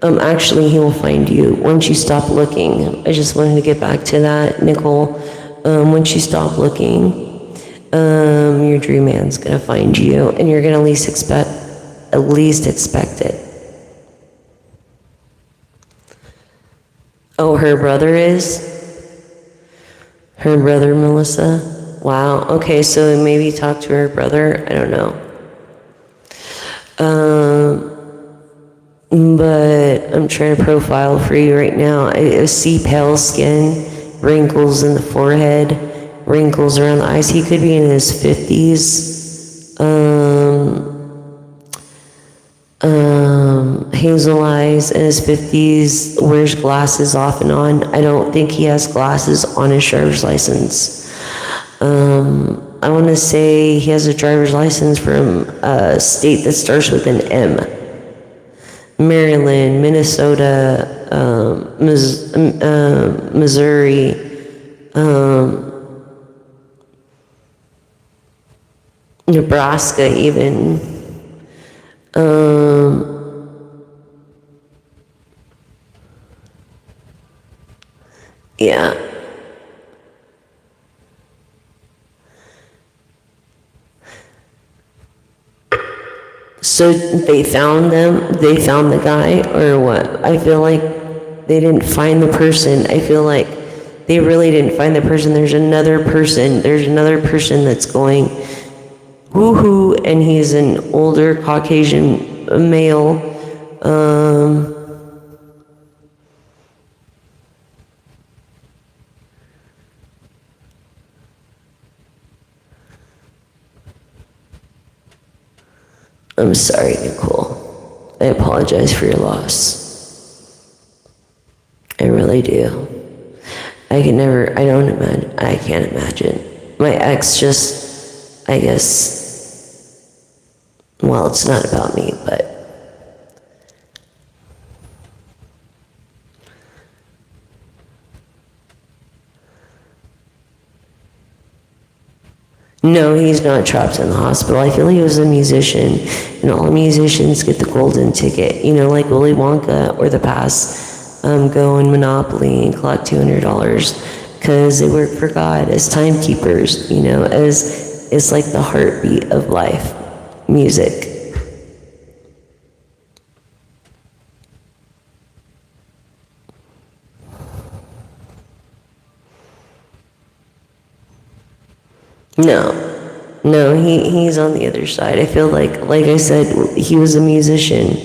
Actually, he will find you once you stop looking. I just wanted to get back to that, Nicole. Once you stop looking, your dream man's gonna find you, and you're gonna at least expect it. Oh, her brother is? Her brother, Melissa? Wow, okay, so maybe talk to her brother, I don't know. But I'm trying to profile for you right now. I see pale skin, wrinkles in the forehead, wrinkles around the eyes. He could be in his 50s. Hazel eyes, in his 50s, wears glasses off and on. I don't think he has glasses on his driver's license. I want to say he has a driver's license from a state that starts with an M. Maryland, Minnesota, Missouri, Nebraska even. Yeah. So they found the guy, or what? I feel like they didn't find the person. I feel like they really didn't find the person. There's another person that's going woohoo, and he's an older Caucasian male. I'm sorry, Nicole. I apologize for your loss. I really do. I can't imagine. My ex just, I guess, well, it's not about me, but no, he's not trapped in the hospital. I feel he was a musician, and all musicians get the golden ticket. You know, like Willy Wonka or the Pass, go in Monopoly and collect $200 because they work for God as timekeepers. You know, as it's like the heartbeat of life, music. No, he's on the other side. I feel like I said, he was a musician.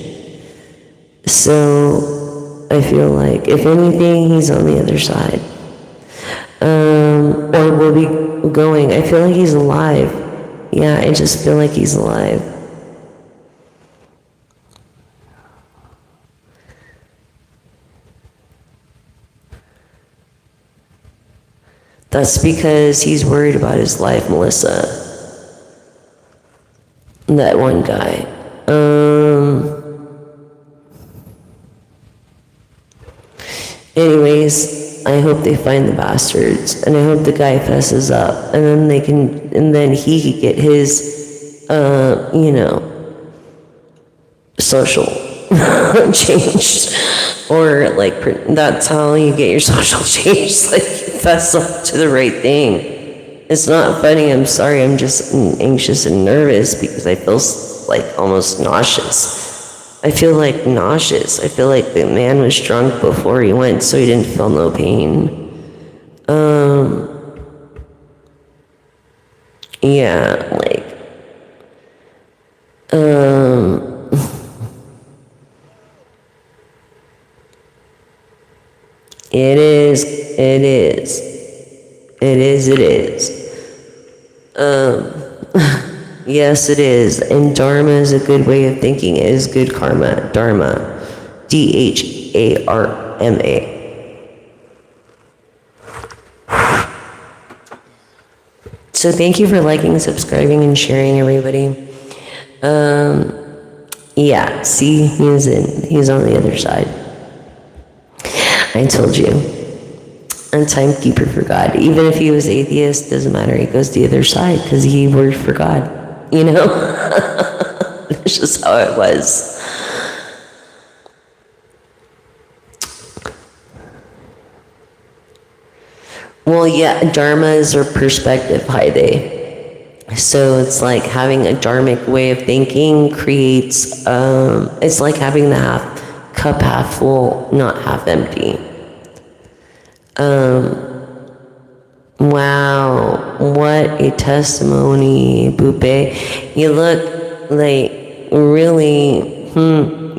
So I feel like, if anything, he's on the other side. Or will be going. I feel like he's alive. Yeah, I just feel like he's alive. That's because he's worried about his life, Melissa. That one guy. Anyways, I hope they find the bastards, and I hope the guy fesses up, and then he could get his, social changed. Or, like, that's how you get your social change, like, fess up to the right thing. It's not funny, I'm sorry, I'm just anxious and nervous because I feel, like, almost nauseous. I feel like nauseous. I feel like the man was drunk before he went, so he didn't feel no pain. Yeah, like, It is. Yes, it is. And Dharma is a good way of thinking. It is good karma. Dharma. Dharma. So thank you for liking, subscribing, and sharing, everybody. Yeah, see, he's on the other side. I told you. A timekeeper for God. Even if he was atheist, doesn't matter. He goes to the other side because he worked for God. You know? That's just how it was. Well, yeah, dharma is our perspective, Haide. So it's like having a dharmic way of thinking creates, it's like having the cup half full, not half empty. Wow, what a testimony, Bupe. You look like really,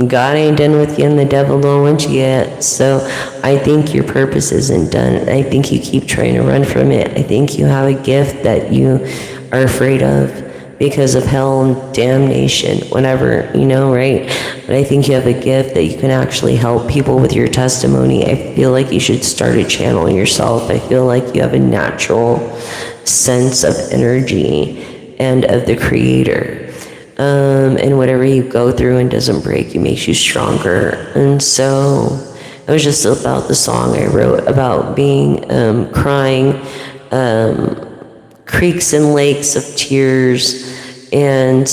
God ain't done with you and the devil don't want you yet. So I think your purpose isn't done. I think you keep trying to run from it. I think you have a gift that you are afraid of because of hell and damnation, whatever, right? But I think you have a gift that you can actually help people with your testimony. I feel like you should start a channel yourself. I feel like you have a natural sense of energy and of the Creator. And whatever you go through and doesn't break you makes you stronger. And so it was just about the song I wrote about being crying creeks and lakes of tears and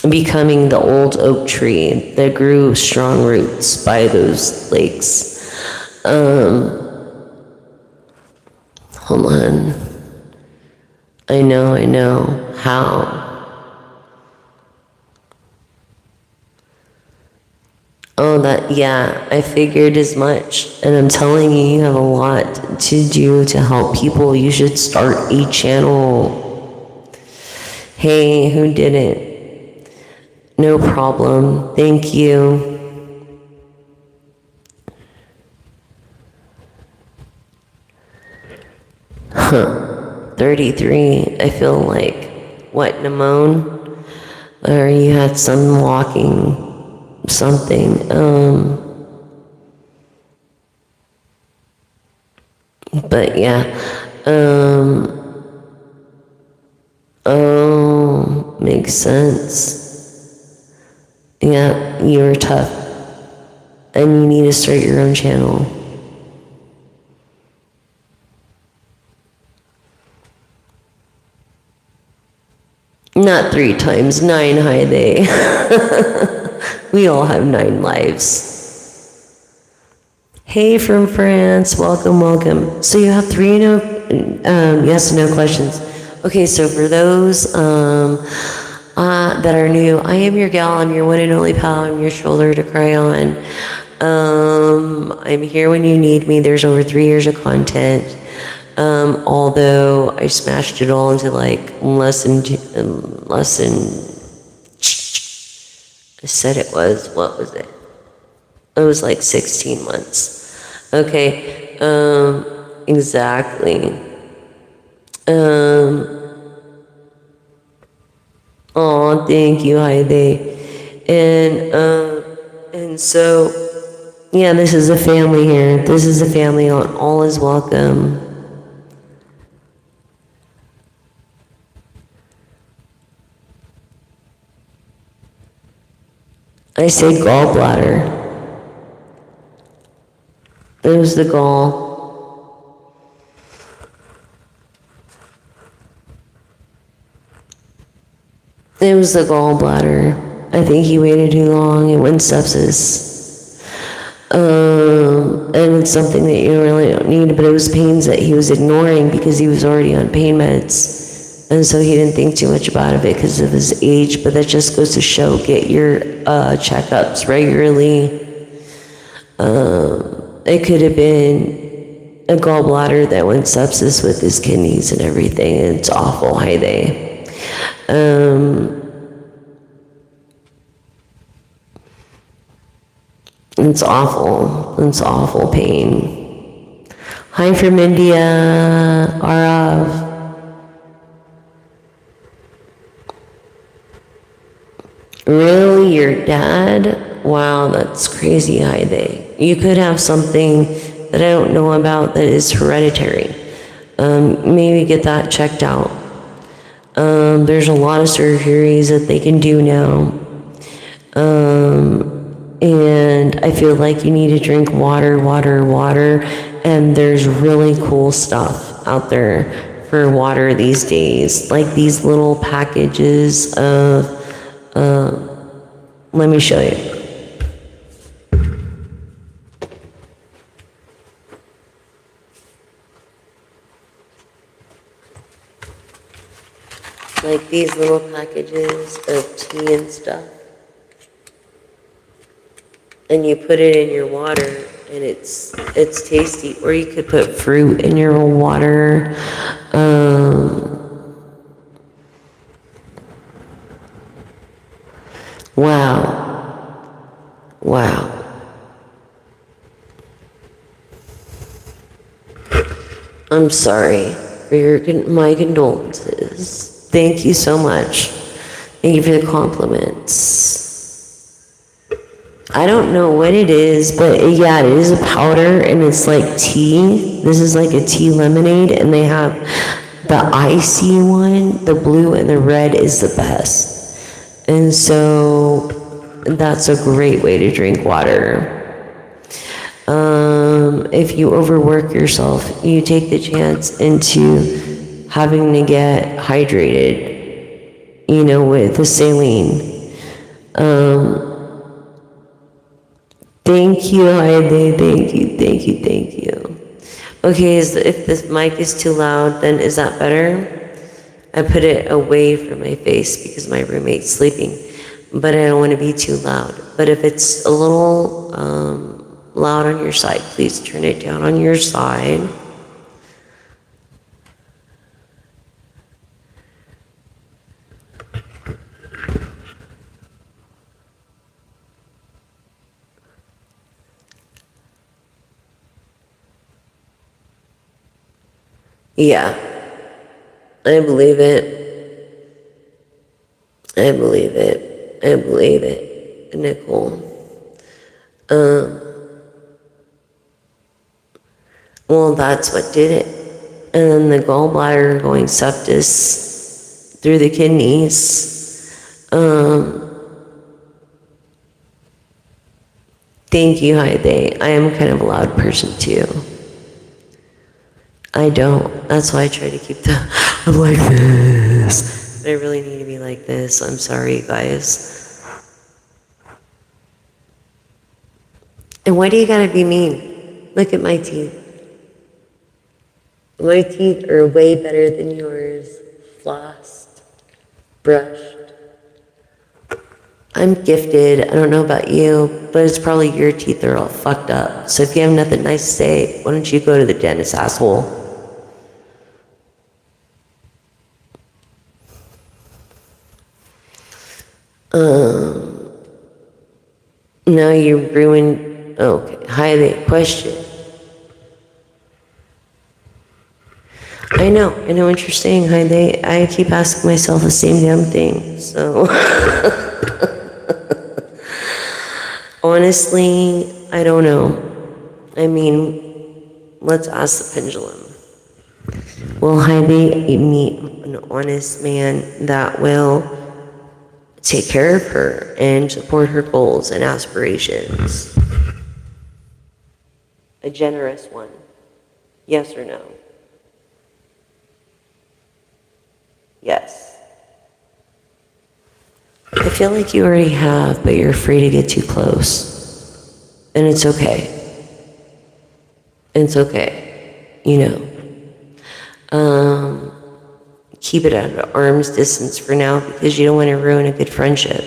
becoming the old oak tree that grew strong roots by those lakes. Hold on. I know. How? Oh, yeah, I figured as much. And I'm telling you, you have a lot to do to help people. You should start a channel. Hey, who didn't? No problem. Thank you. Huh. 33. I feel like, what, Nimone? Or you had some walking something, but yeah, oh, makes sense. Yeah, you're tough, and you need to start your own channel. Not 3 times 9, Haide. We all have 9 lives. Hey from France, welcome. So you have 3 yes and no questions. Okay, so for those that are new, I am your gal, I'm your one and only pal, I'm your shoulder to cry on. I'm here when you need me. There's over 3 years of content. Although I smashed it all into like less than I said it was, what was it? It was like 16 months. Okay, exactly. Oh, thank you, Heidi. And so, yeah, this is a family here. This is a family, all is welcome. I say gallbladder. It was the gall. It was the gallbladder. I think he waited too long. It went sepsis. And it's something that you really don't need, but it was pains that he was ignoring because he was already on pain meds. And so he didn't think too much about it because of his age, but that just goes to show, get your checkups regularly. It could have been a gallbladder that went sepsis with his kidneys and everything. It's awful, Heide. It's awful pain. Hi from India, Arav. Really, your dad? Wow, that's crazy, Heide. You could have something that I don't know about that is hereditary. Maybe get that checked out. There's a lot of surgeries that they can do now. And I feel like you need to drink water, water, water. And there's really cool stuff out there for water these days. Like these little packages of, let me show you. Like these little packages of tea and stuff. And you put it in your water and it's tasty. Or you could put fruit in your water. Wow. Wow. I'm sorry for my condolences. Thank you so much. Thank you for the compliments. I don't know what it is, but yeah, it is a powder and it's like tea. This is like a tea lemonade and they have the icy one, the blue and the red is the best. And so that's a great way to drink water. If you overwork yourself, you take the chance into having to get hydrated, with the saline. Thank you, Heidi. Thank you. Okay, if this mic is too loud, then is that better? I put it away from my face because my roommate's sleeping, but I don't want to be too loud. But if it's a little loud on your side, please turn it down on your side. Yeah, I believe it. I believe it, Nicole. Well, that's what did it. And then the gallbladder going sepsis through the kidneys. Thank you, Heidi. I am kind of a loud person too. I don't. That's why I try to keep I'm like this. But I really need to be like this. I'm sorry, guys. And why do you gotta be mean? Look at my teeth. My teeth are way better than yours. Flossed, brushed. I'm gifted. I don't know about you, but it's probably your teeth are all fucked up. So if you have nothing nice to say, why don't you go to the dentist, asshole? Now you ruined. Okay, highly question. I know what you're saying, Heidi. I keep asking myself the same damn thing, so. Honestly, I don't know. I mean, let's ask the pendulum. Will Heidi meet an honest man that will take care of her and support her goals and aspirations? A generous one. Yes or no? Yes. I feel like you already have, but you're afraid to get too close. And it's okay. It's okay. Keep it at arm's distance for now because you don't want to ruin a good friendship.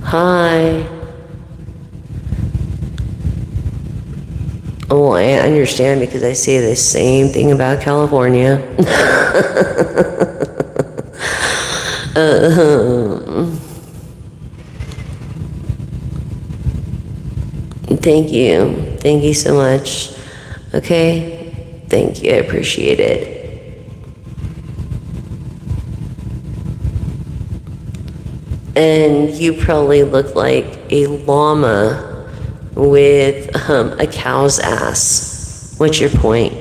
Hi. Oh, I understand because I say the same thing about California. Thank you. Thank you so much. Okay? Thank you. I appreciate it. And you probably look like a llama with a cow's ass. What's your point?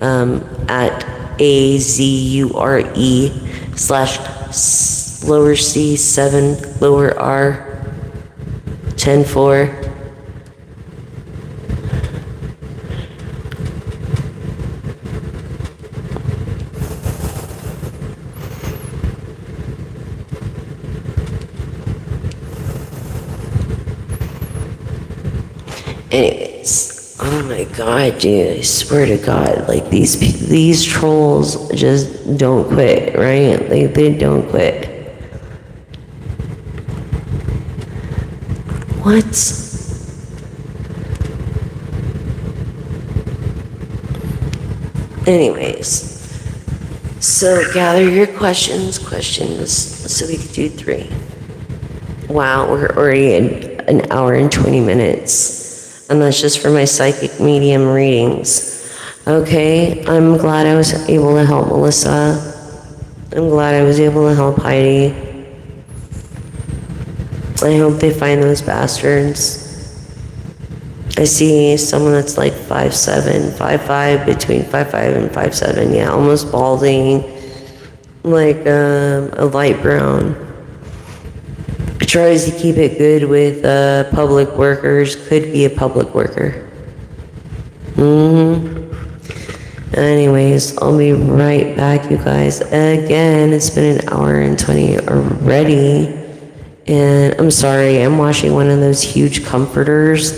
At AZURE/C7R10-4. Anyways, oh my god, dude, I swear to God, like these trolls just don't quit, right? Like they don't quit. What? Anyways, so gather your questions, so we can do 3. Wow, we're already in an hour and 20 minutes. And that's just for my psychic medium readings. Okay, I'm glad I was able to help Melissa. I'm glad I was able to help Heidi. I hope they find those bastards. I see someone that's like 5'7", 5'5", between 5'5" and 5'7", yeah, almost balding, like a light brown. Tries to keep it good with public workers, could be a public worker. Anyways, I'll be right back, you guys. Again, it's been an hour and 20 already. And I'm sorry, I'm washing one of those huge comforters.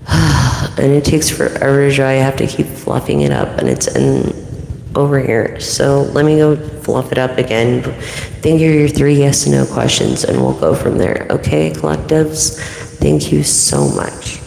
And it takes forever to dry. I have to keep fluffing it up, and it's over here. So let me go fluff it up again. Think of your 3 yes and no questions, and we'll go from there. Okay, collectives? Thank you so much.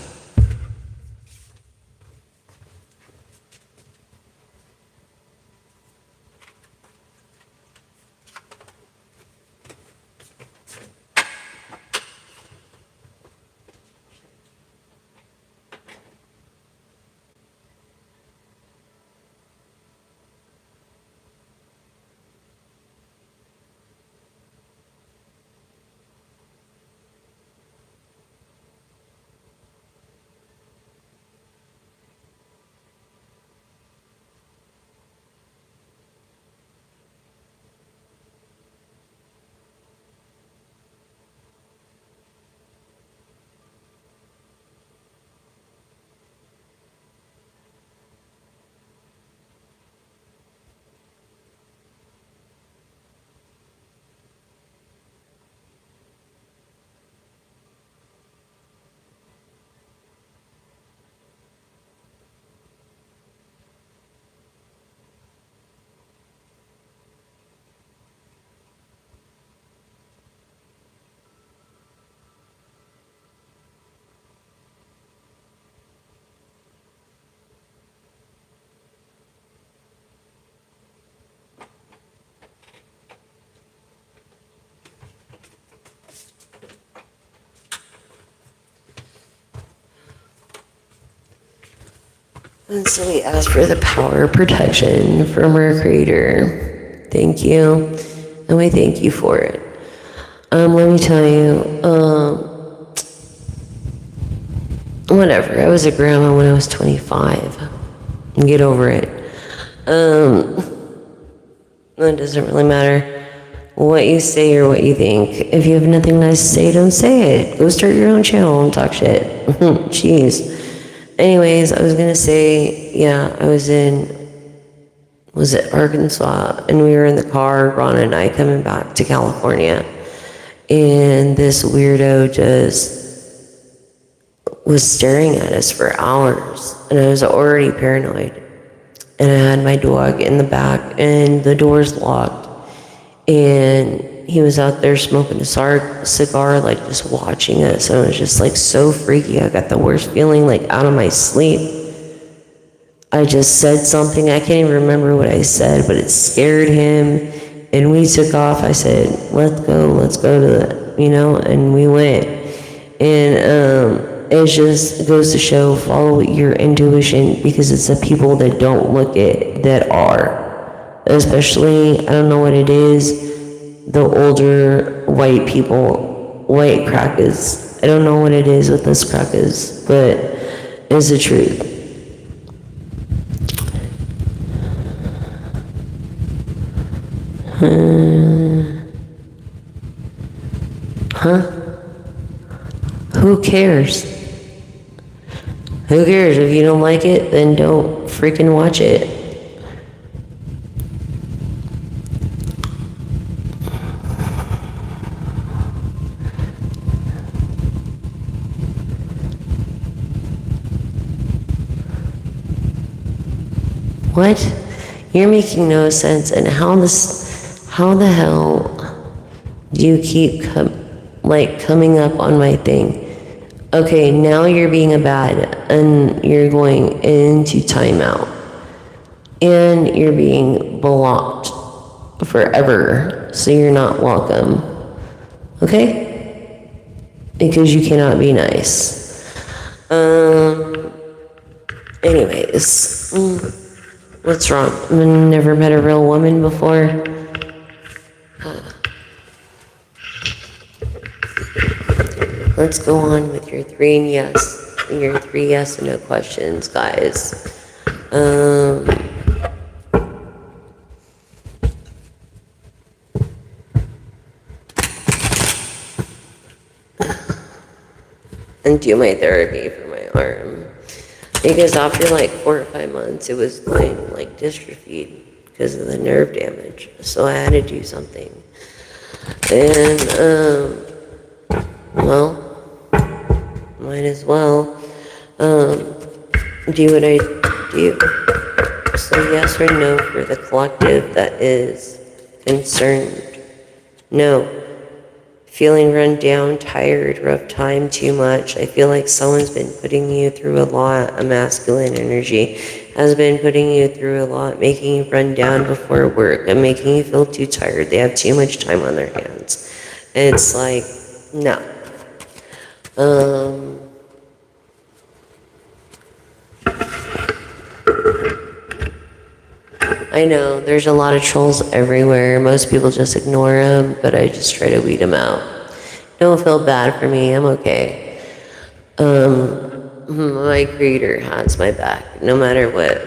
And so we ask for the power of protection from our Creator. Thank you. And we thank you for it. Let me tell you, whatever. I was a grandma when I was 25. Get over it. It doesn't really matter what you say or what you think. If you have nothing nice to say, don't say it. Go start your own channel and talk shit. Jeez. Anyways, I was gonna say, yeah, I was it Arkansas, and we were in the car, Ron and I, coming back to California, and this weirdo just was staring at us for hours, and I was already paranoid, and I had my dog in the back, and the door's locked, and he was out there smoking a cigar, like just watching us, and it was just like so freaky. I got the worst feeling, like out of my sleep. I just said something, I can't even remember what I said, but it scared him, and we took off. I said, let's go to the, and we went. And it just goes to show, follow your intuition, because it's the people that don't look it that are. Especially, I don't know what it is, the older white people, white crackers, I don't know what it is with this crackers, but it's the truth. Huh? Who cares? Who cares? If you don't like it, then don't freaking watch it. What? You're making no sense. And how the hell do you keep coming up on my thing? Okay, now you're being a bad and you're going into timeout. And you're being blocked forever. So you're not welcome. Okay? Because you cannot be nice. Anyways. What's wrong? I've never met a real woman before. Let's go on with your three yes and no questions, guys. And do my therapy for my arm. Because after like 4 or 5 months, it was going like dystrophy because of the nerve damage. So I had to do something. And, well, might as well do what I do. So yes or no for the collective that is concerned. No. Feeling run down, tired, rough time, too much. I feel like someone's been putting you through a lot. A masculine energy has been putting you through a lot, making you run down before work and making you feel too tired. They have too much time on their hands. And it's like, no. I know, there's a lot of trolls everywhere. Most people just ignore them, but I just try to weed them out. Don't feel bad for me, I'm okay. My creator has my back, no matter what.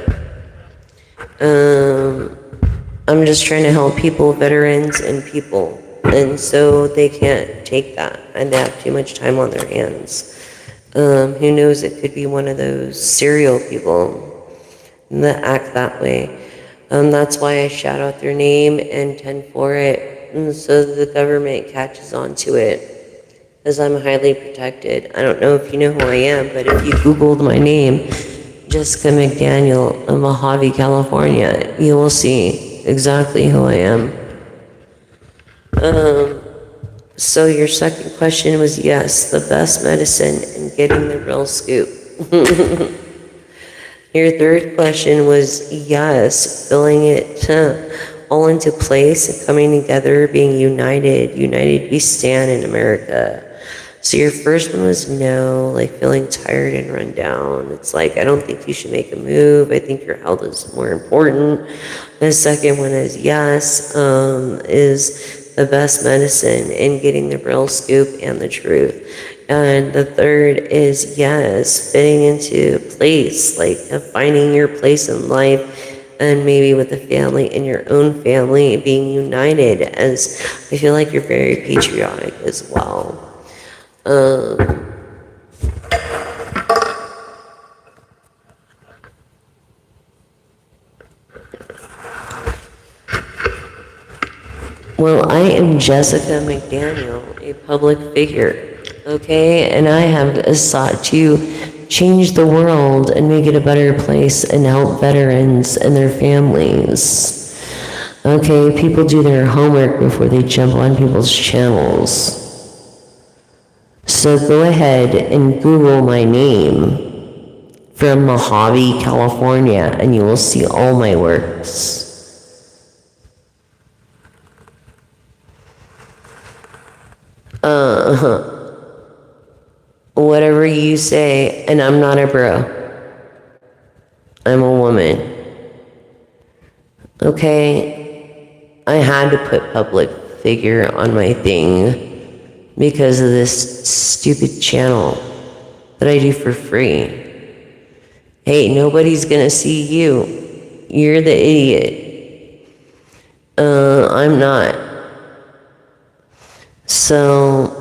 I'm just trying to help people, veterans and people. And so they can't take that, and they have too much time on their hands. Who knows, it could be one of those serial people that act that way. That's why I shout out their name and tend for it, and so the government catches on to it, as I'm highly protected. I don't know if you know who I am, but if you Googled my name, Jessica McDaniel of Mojave, California, you will see exactly who I am. So your second question was yes, the best medicine and getting the real scoop. Your third question was yes, filling it all into place and coming together, being united. United we stand in America. So your first one was no, like feeling tired and run down. It's like, I don't think you should make a move. I think your health is more important. The second one is yes, is the best medicine in getting the real scoop and the truth. And the third is yes, fitting into place, like finding your place in life, and maybe with the family, in your own family, being united, as I feel like you're very patriotic as well. Well, I am Jessica McDaniel, a public figure, okay? And I have sought to change the world and make it a better place and help veterans and their families. Okay, people do their homework before they jump on people's channels. So go ahead and Google my name from Mojave, California, and you will see all my works. Whatever you say, and I'm not a bro. I'm a woman. Okay? I had to put public figure on my thing because of this stupid channel that I do for free. Hey, nobody's gonna see you. You're the idiot. I'm not. So,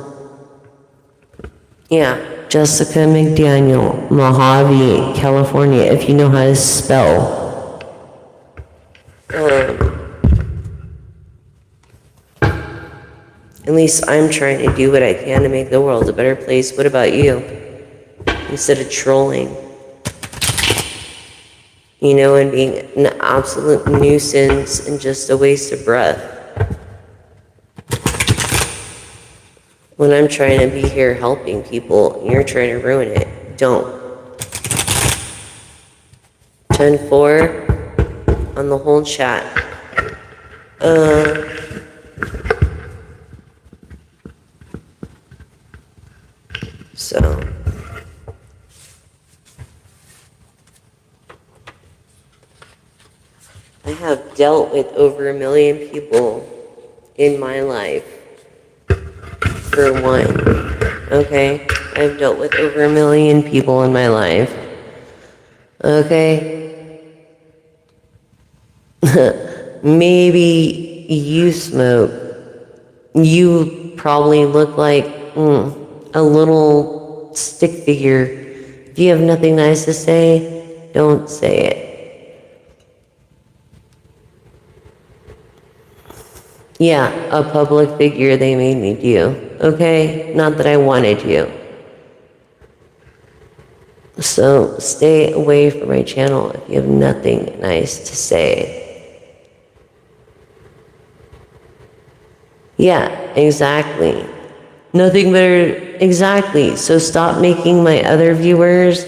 yeah, Jessica McDaniel, Mojave, California, if you know how to spell. At least I'm trying to do what I can to make the world a better place. What about you? Instead of trolling, and being an absolute nuisance and just a waste of breath. When I'm trying to be here helping people, you're trying to ruin it. Don't. 10-4 on the whole chat. So. I have dealt with over 1 million people in my life, for one, okay? I've dealt with over 1 million people in my life, okay? Maybe you smoke. You probably look like a little stick figure. If you have nothing nice to say, don't say it. Yeah, a public figure they made me do, okay? Not that I wanted you. So stay away from my channel if you have nothing nice to say. Yeah, exactly. Nothing better, exactly. So stop making my other viewers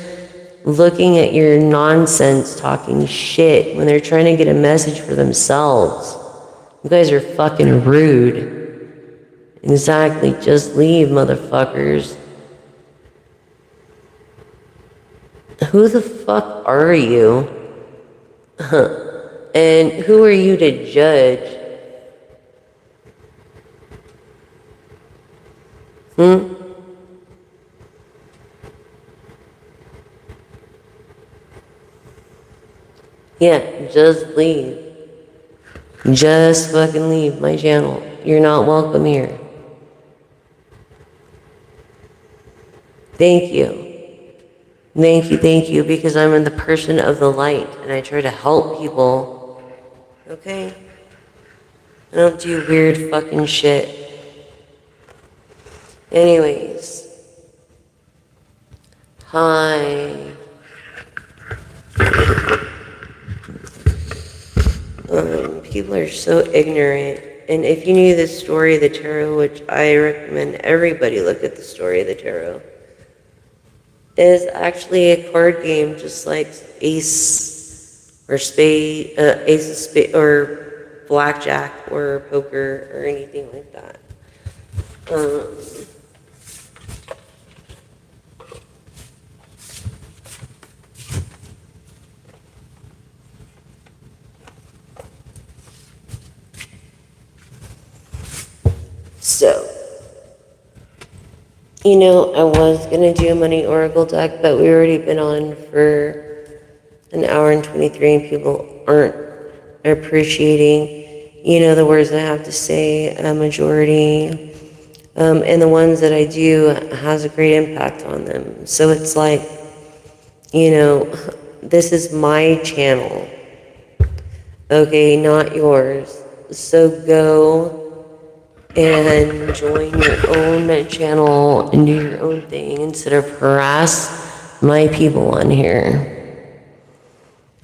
looking at your nonsense talking shit when they're trying to get a message for themselves. You guys are fucking rude. Exactly, just leave, motherfuckers. Who the fuck are you? And who are you to judge? Yeah, just leave. Just fucking leave my channel. You're not welcome here. Thank you. Thank you, because I'm in the person of the light, and I try to help people. Okay? I don't do weird fucking shit. Anyways. Hi. People are so ignorant. And if you knew the story of the tarot, which I recommend everybody look at the story of the tarot, is actually a card game just like ace or spade, ace of spade, or blackjack or poker or anything like that. So, I was going to do a money oracle deck, but we've already been on for an hour and 23, and people aren't appreciating, the words I have to say, a majority. And the ones that I do has a great impact on them. So it's like, this is my channel, okay, not yours. So go and join your own channel and do your own thing instead of harass my people on here.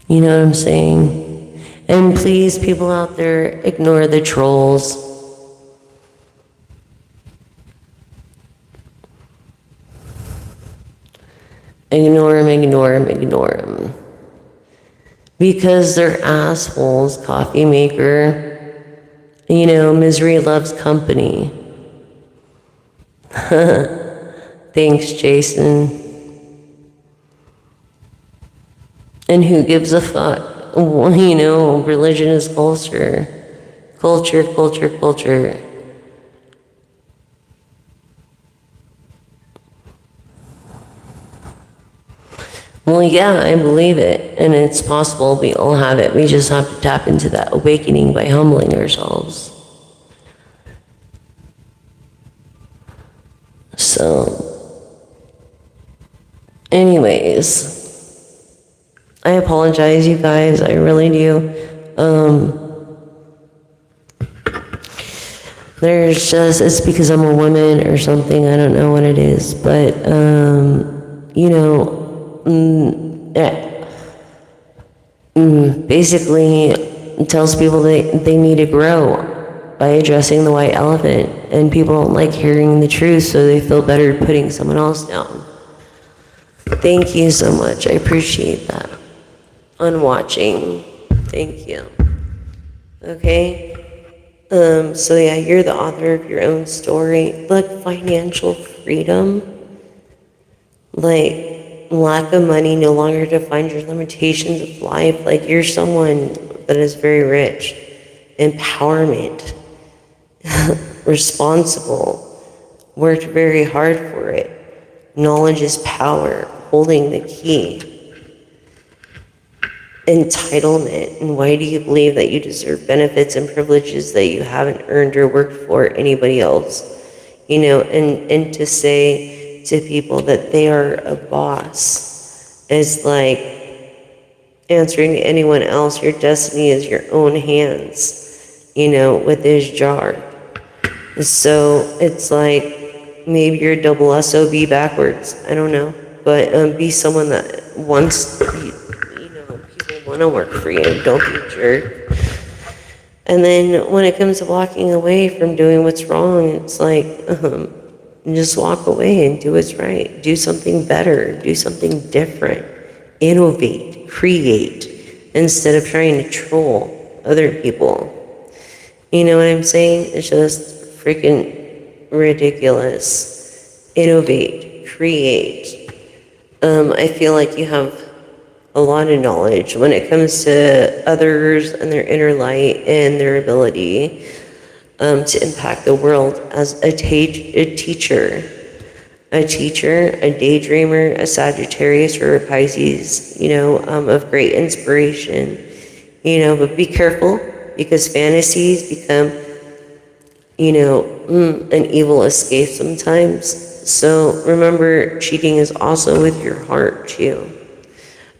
You know what I'm saying? And please, people out there, ignore the trolls. Ignore them. Because they're assholes, coffee maker. Misery loves company. Thanks, Jason. And who gives a fuck? Religion is culture. Culture. Well, yeah, I believe it, and it's possible we all have it. We just have to tap into that awakening by humbling ourselves. So, anyways, I apologize, you guys. I really do. There's just, it's because I'm a woman or something. I don't know what it is, but, you know, basically it tells people they need to grow by addressing the white elephant, and people don't like hearing the truth, so they feel better putting someone else down. Thank you so much. I appreciate that. On watching. Thank you. Okay? So yeah, you're the author of your own story. Like financial freedom, like lack of money no longer defines your limitations of life. Like you're someone that is very rich. Empowerment. Responsible. Worked very hard for it. Knowledge is power. Holding the key. Entitlement. And why do you believe that you deserve benefits and privileges that you haven't earned or worked for anybody else? You know, and to say to people that they are a boss is like answering to anyone else. Your destiny is your own hands, you know, with this jar. So it's like maybe you're a double SOB backwards. I don't know. But be someone that wants, people want to work for you. Don't be a jerk. And then when it comes to walking away from doing what's wrong, it's like, just walk away and do what's right. Do something better. Do something different. Innovate. Create. Instead of trying to troll other people. You know what I'm saying? It's just freaking ridiculous. Innovate. Create. I feel like you have a lot of knowledge when it comes to others and their inner light and their ability to impact the world as a teacher, a daydreamer, a Sagittarius or a Pisces, you know, of great inspiration, you know, but be careful because fantasies become, you know, an evil escape sometimes. So remember, cheating is also with your heart too.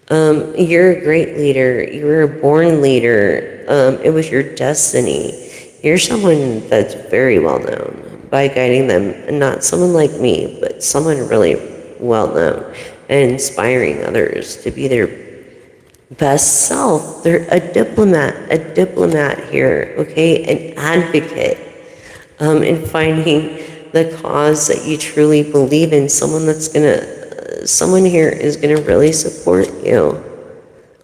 You're a great leader. You were a born leader. It was your destiny. You're someone that's very well known by guiding them, and not someone like me, but someone really well known and inspiring others to be their best self. They're a diplomat here, okay? An advocate in finding the cause that you truly believe in, someone here is gonna really support you.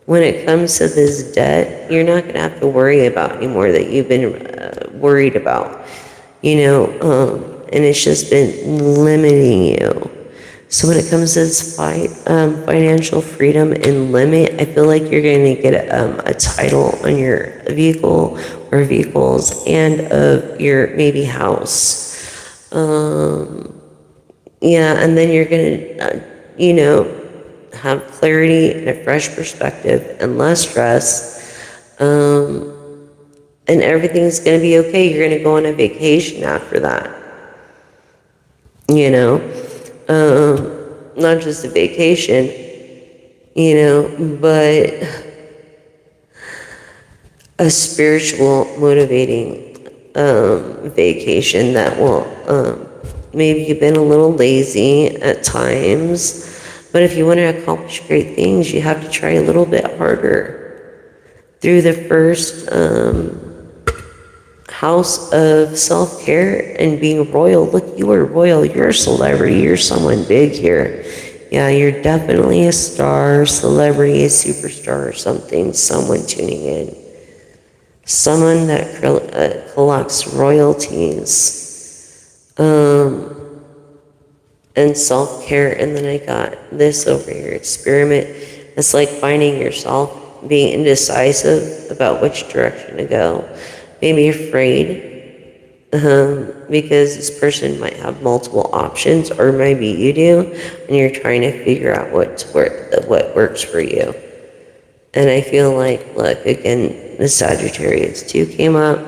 When it comes to this debt, you're not gonna have to worry about anymore that you've been worried about, you know, and it's just been limiting you. So when it comes to this financial freedom and limit, I feel like you're gonna get a title on your vehicle or vehicles and of your maybe house. Yeah, and then you're gonna, you know, have clarity and a fresh perspective and less stress, and everything's gonna be okay. You're gonna go on a vacation after that, you know, not just a vacation, you know, but a spiritual motivating vacation that will, maybe you've been a little lazy at times, but if you want to accomplish great things, you have to try a little bit harder. Through the first house of self-care and being royal, look, you are royal, you're a celebrity, you're someone big here. Yeah, you're definitely a star, celebrity, a superstar or something, someone tuning in. Someone that collects royalties. And self-care, and then I got this over here, experiment. It's like finding yourself, being indecisive about which direction to go, maybe afraid Because this person might have multiple options, or maybe you do, and you're trying to figure out what works for you. And I feel like, look, again, the Sagittarius too came up.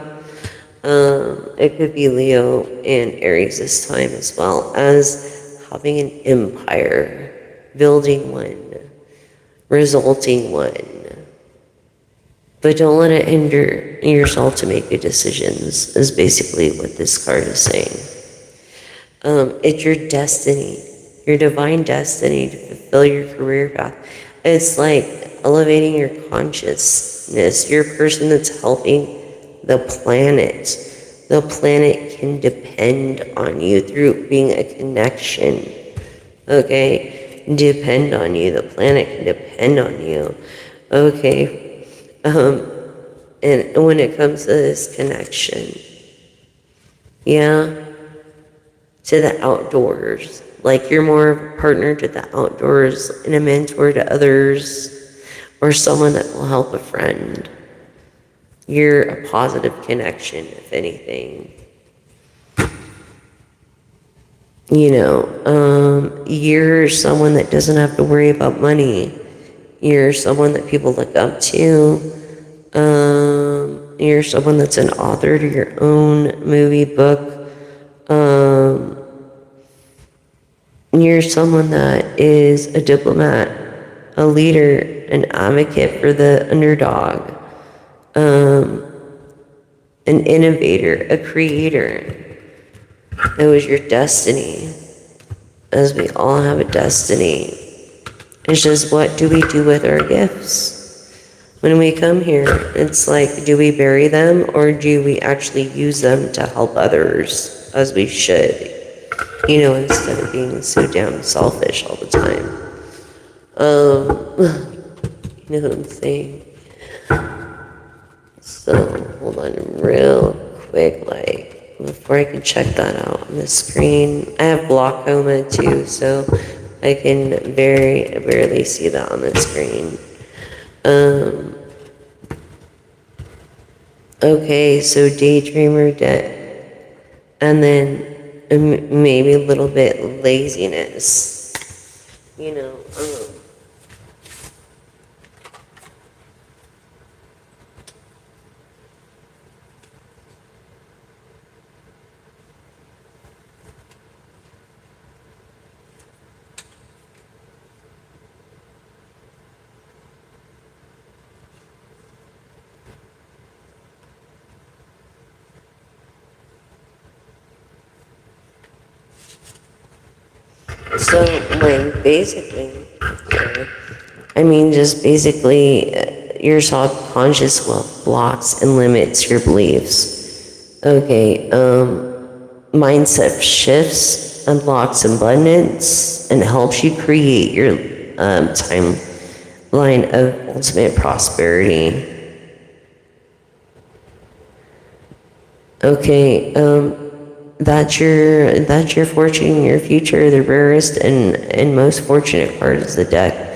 It could be Leo and Aries this time, as well as having an empire, building one, resulting one. But don't let it hinder yourself to make good decisions, is basically what this card is saying. It's your destiny, your divine destiny to fulfill your career path. It's like elevating your consciousness. You're a person that's helping the planet. The planet can depend on you through being a connection. Okay? Depend on you. The planet can depend on you. Okay? And when it comes to this connection, yeah, to the outdoors, like you're more of a partner to the outdoors and a mentor to others, or someone that will help a friend. You're a positive connection, if anything. You know, you're someone that doesn't have to worry about money. You're someone that people look up to. You're someone that's an author to your own movie, book. You're someone that is a diplomat, a leader, an advocate for the underdog, an innovator, a creator. It was your destiny, as we all have a destiny. It's just, what do we do with our gifts? When we come here, it's like, do we bury them, or do we actually use them to help others, as we should? You know, instead of being so damn selfish all the time. You know what I'm saying? So, hold on real quick, like, before I can check that out on the screen. I have glaucoma too, so I can very barely see that on the screen. Okay, so daydreamer, debt, and then maybe a little bit laziness, you know. So, like, basically, just basically, your subconscious blocks and limits your beliefs. Okay, mindset shifts, unlocks abundance, and helps you create your timeline of ultimate prosperity. Okay, that's your fortune, your future. The rarest and most fortunate card is the deck.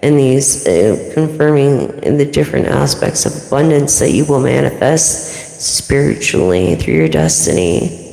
And these confirming the different aspects of abundance that you will manifest spiritually through your destiny.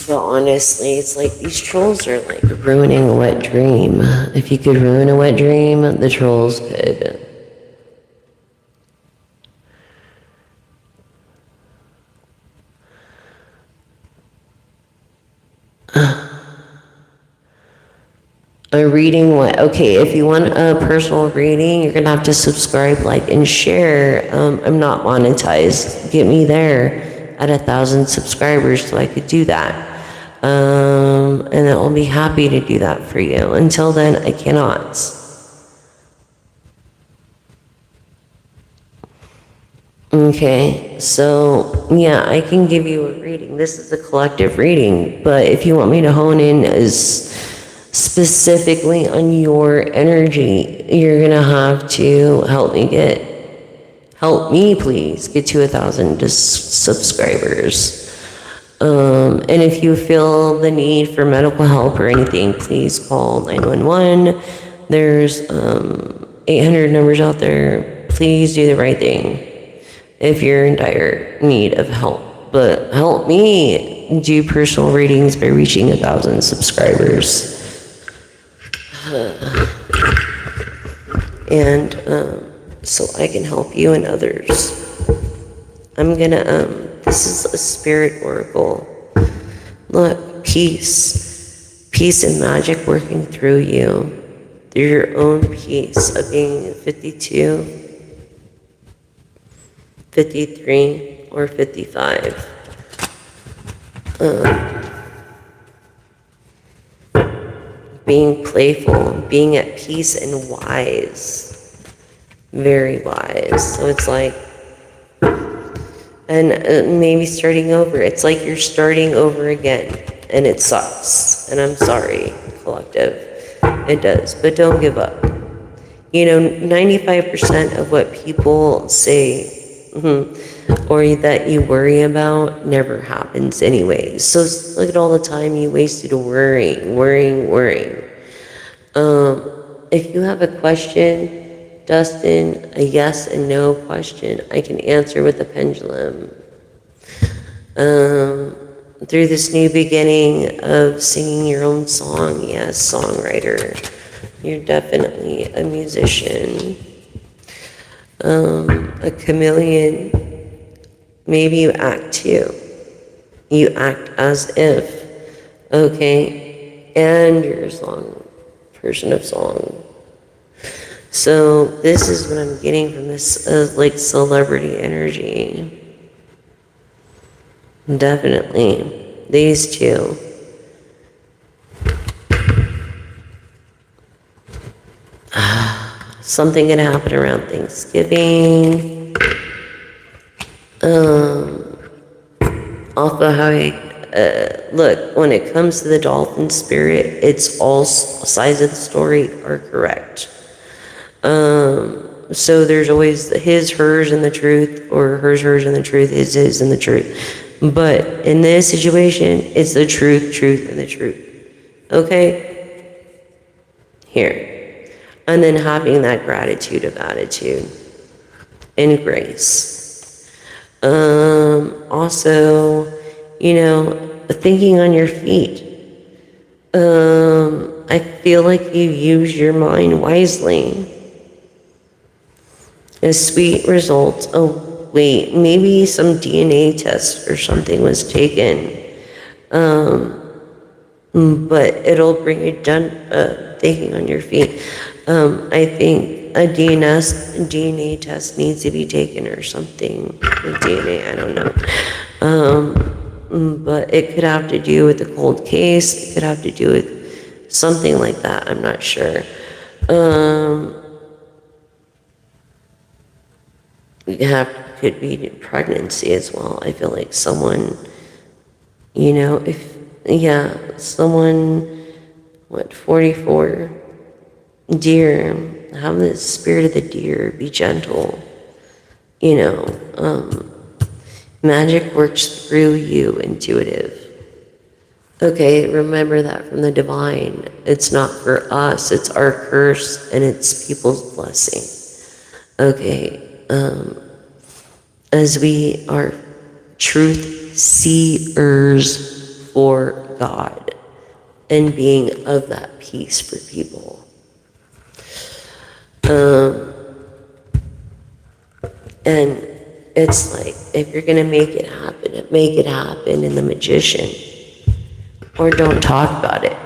But honestly, it's like these trolls are like ruining a wet dream. If you could ruin a wet dream, the trolls could. A reading what? Okay, if you want a personal reading, you're gonna have to subscribe, like, and share. I'm not monetized. Get me there. at 1,000 subscribers so I could do that. And I'll be happy to do that for you. Until then, I cannot. Okay, so yeah, I can give you a reading. This is a collective reading, but if you want me to hone in as specifically on your energy, you're gonna have to help me please get to 1,000 subscribers. And if you feel the need for medical help or anything, please call 911. There's 800 numbers out there. Please do the right thing if you're in dire need of help. But help me do personal readings by reaching 1,000 subscribers. And so I can help you and others. I'm gonna, this is a spirit oracle. Look, peace and magic working through you, through your own peace of being 52, 53, or 55. Being playful, being at peace and wise, very wise. So it's like, and maybe starting over. It's like you're starting over again, and it sucks. And I'm sorry, collective. It does, but don't give up. 95% of what people say or that you worry about never happens anyway. So look at all the time you wasted worrying. If you have a question, Dustin, a yes and no question, I can answer with a pendulum. Through this new beginning of singing your own song, yes, songwriter. You're definitely a musician. A chameleon. Maybe you act too. You act as if, okay, and you're a person of song. So this is what I'm getting from this, like celebrity energy. Definitely, these two. Something gonna happen around Thanksgiving. Also, how look, when it comes to the dolphin spirit, it's all sides of the story are correct. So there's always his, hers, and the truth, or hers, and the truth, his, and the truth. But in this situation, it's the truth, and the truth. Okay? Here. And then having that gratitude of attitude and grace. Also, thinking on your feet. I feel like you use your mind wisely. A sweet result. Oh, wait, maybe some DNA test or something was taken. But it'll bring you done thinking on your feet. I think a DNA test needs to be taken or something with DNA, I don't know. But it could have to do with the cold case. It could have to do with something like that. I'm not sure. Could be pregnancy as well. I feel like someone, someone, 44, deer, have the spirit of the deer, be gentle. Magic works through you, intuitive. Okay, remember that from the divine. It's not for us, it's our curse, and it's people's blessing. Okay, as we are truth seers for God and being of that peace for people. And it's like, if you're gonna make it happen in the magician. Or don't talk about it,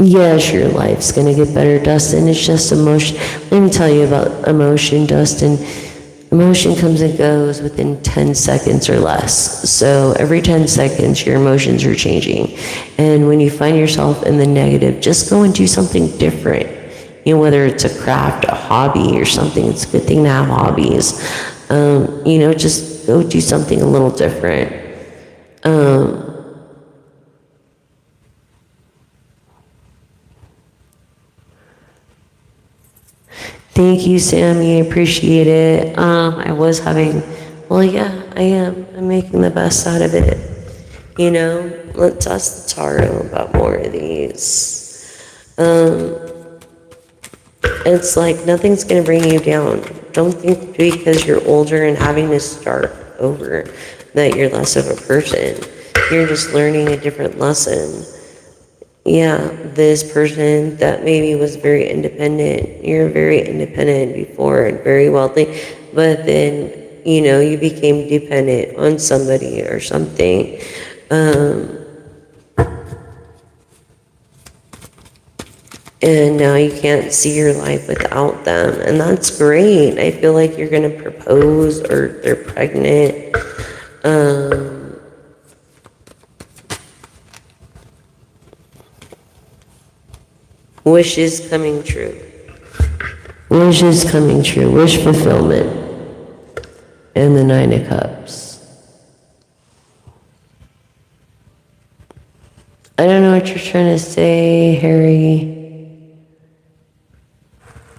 Yes, your life's gonna get better, Dustin. It's just emotion. Let me tell you about emotion, Dustin. Emotion comes and goes within 10 seconds or less. So every 10 seconds, your emotions are changing. And when you find yourself in the negative, just go and do something different. You know, whether it's a craft, a hobby, or something, it's a good thing to have hobbies. You know, just go do something a little different. Thank you, Sammy. I appreciate it. I was having, well, yeah, I am. I'm making the best out of it. You know, let's ask the tarot about more of these. It's like nothing's going to bring you down. Don't think because you're older and having to start over that you're less of a person. You're just learning a different lesson. Yeah, this person that maybe was very independent, you're very independent before and very wealthy, but then, you know, you became dependent on somebody or something. And now you can't see your life without them, and that's great. I feel like you're gonna propose or they're pregnant. Wishes coming true. Wishes coming true. Wish fulfillment. And the Nine of Cups. I don't know what you're trying to say, Harry.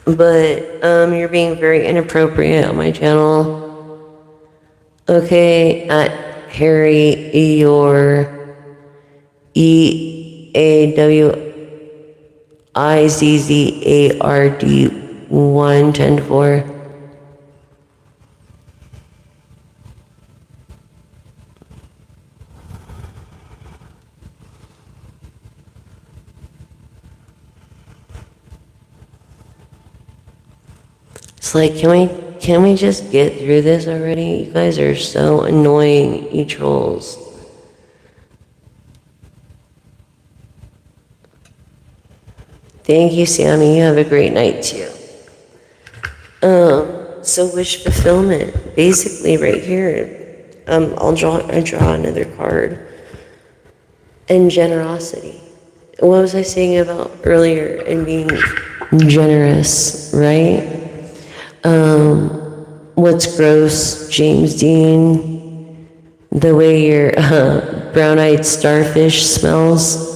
But you're being very inappropriate on my channel. Okay, at Harry, your EAWIZZARD110-4. It's like, can we just get through this already? You guys are so annoying, you trolls. Thank you, Sammy. You have a great night too. So wish fulfillment, basically right here. I draw another card. And generosity. What was I saying about earlier and being generous, right? What's gross, James Dean? The way your brown-eyed starfish smells.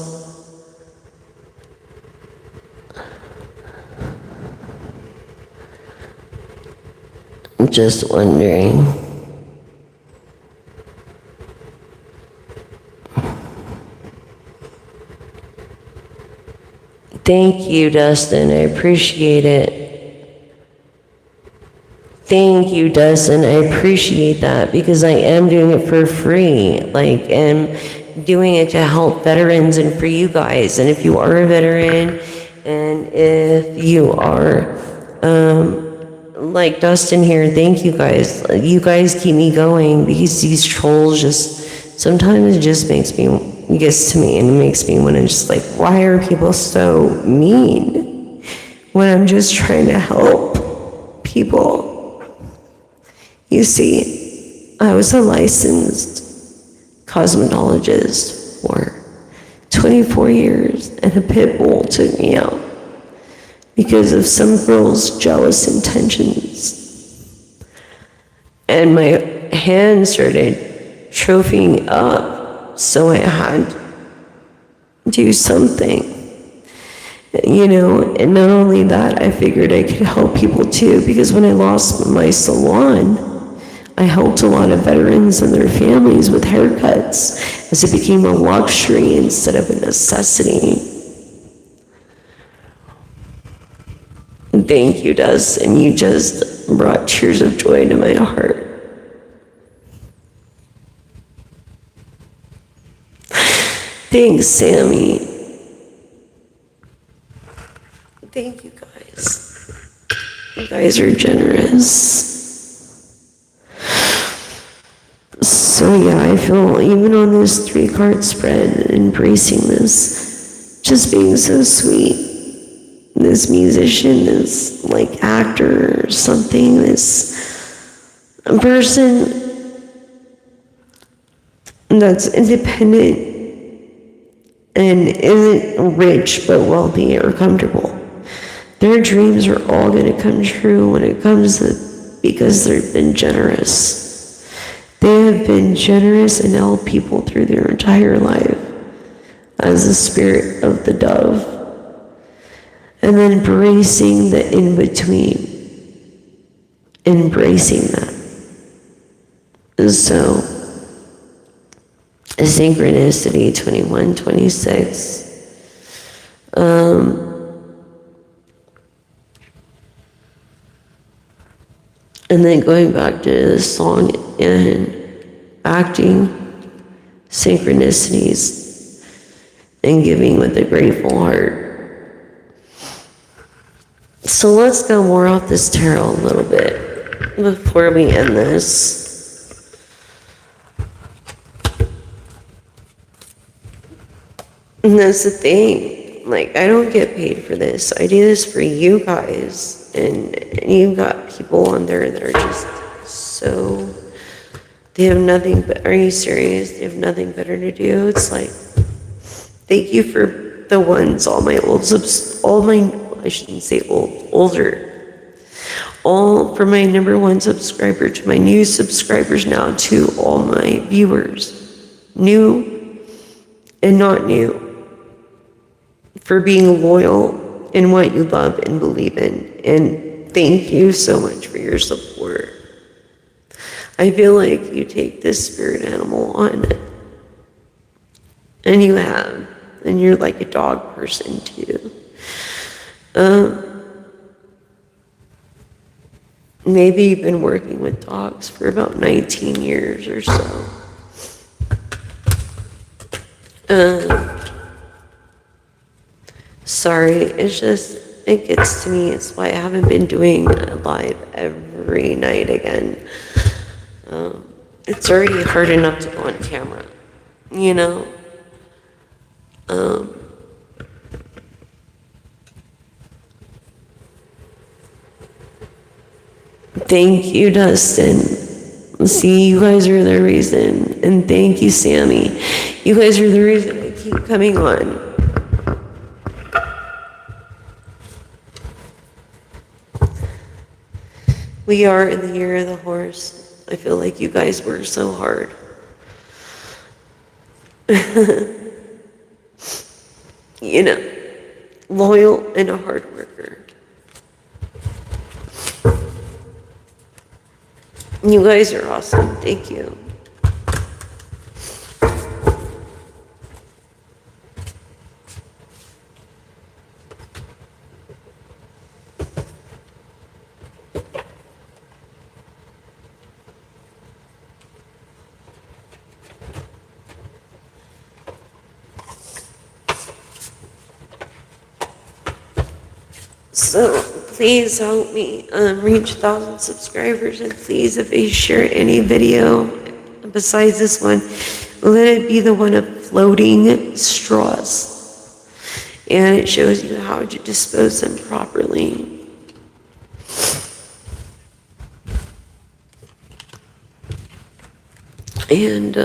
I'm just wondering. Thank you, Dustin. I appreciate it. Thank you, Dustin. I appreciate that because I am doing it for free. Like, and doing it to help veterans and for you guys. And if you are a veteran and if you are, like Dustin here, thank you guys. You guys keep me going because these trolls just, sometimes it just gets to me and it makes me want to just like, why are people so mean when I'm just trying to help people? You see, I was a licensed cosmetologist for 24 years and a pit bull took me out because of some girl's jealous intentions. And my hand started trophying up, so I had to do something. You know, and not only that, I figured I could help people too, because when I lost my salon, I helped a lot of veterans and their families with haircuts as it became a luxury instead of a necessity. And thank you, Dustin. You just brought tears of joy to my heart. Thanks, Sammy. Thank you, guys. You guys are generous. So yeah, I feel even on this 3-card spread, embracing this just being so sweet. This musician, this like actor or something, this person that's independent and isn't rich but wealthy or comfortable. Their dreams are all going to come true when it comes to, because they've been generous. They have been generous and helped people through their entire life as the spirit of the dove. And then embracing the in-between. Embracing that. So, a synchronicity 2126. And then going back to the song and acting synchronicities and giving with a grateful heart. So let's go more off this tarot a little bit before we end this. And that's the thing, like, I don't get paid for this. I do this for you guys, and you've got people on there that are just so, they have nothing but, are you serious? They have nothing better to do. It's like, thank you for the ones, all my, I shouldn't say older. All for my #1 subscriber, to my new subscribers now, to all my viewers, new and not new, for being loyal in what you love and believe in. And thank you so much for your support. I feel like you take this spirit animal on, and you have, and you're like a dog person too. Maybe you've been working with dogs for about 19 years or so. Sorry, it's just, it gets to me. It's why I haven't been doing live every night again. It's already hard enough to go on camera, you know? Thank you, Dustin. See, you guys are the reason. And thank you, Sammy. You guys are the reason I keep coming on. We are in the year of the horse. I feel like you guys work so hard. You know, loyal and a hard worker. You guys are awesome. Thank you. So please help me reach 1,000 subscribers, and please, if you share any video besides this one, let it be the one of floating straws, and it shows you how to dispose them properly. And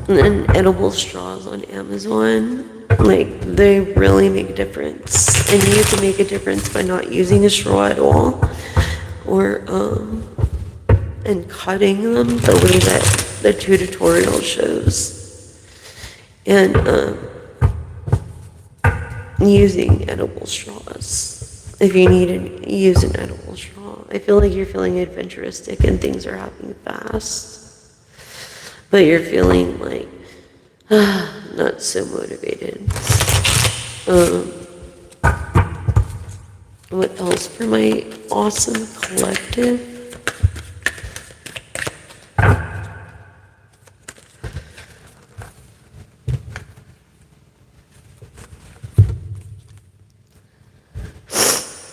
then edible straws on Amazon, like, they really make a difference. And you can make a difference by not using a straw at all, or and cutting them the way that the tutorial shows, and using edible straws. If you need to use an edible straw, I feel like you're feeling adventuristic and things are happening fast. But you're feeling like not so motivated. What else for my awesome collective?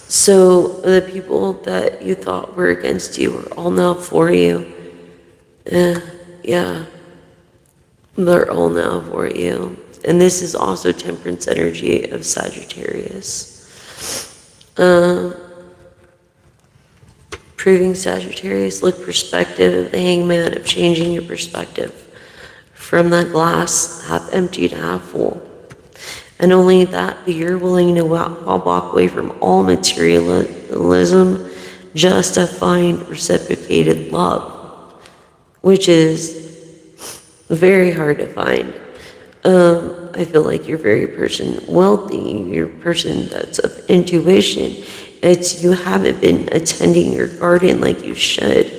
So the people that you thought were against you are all now for you. Yeah. They're all now for you. And this is also temperance energy of Sagittarius. Proving Sagittarius, look perspective, the hangman of changing your perspective from that glass half empty to half full. And only that you're willing to walk away from all materialism just to find reciprocated love, which is very hard to find. I feel like you're very wealthy, you're a person that's of intuition. It's you haven't been attending your garden like you should.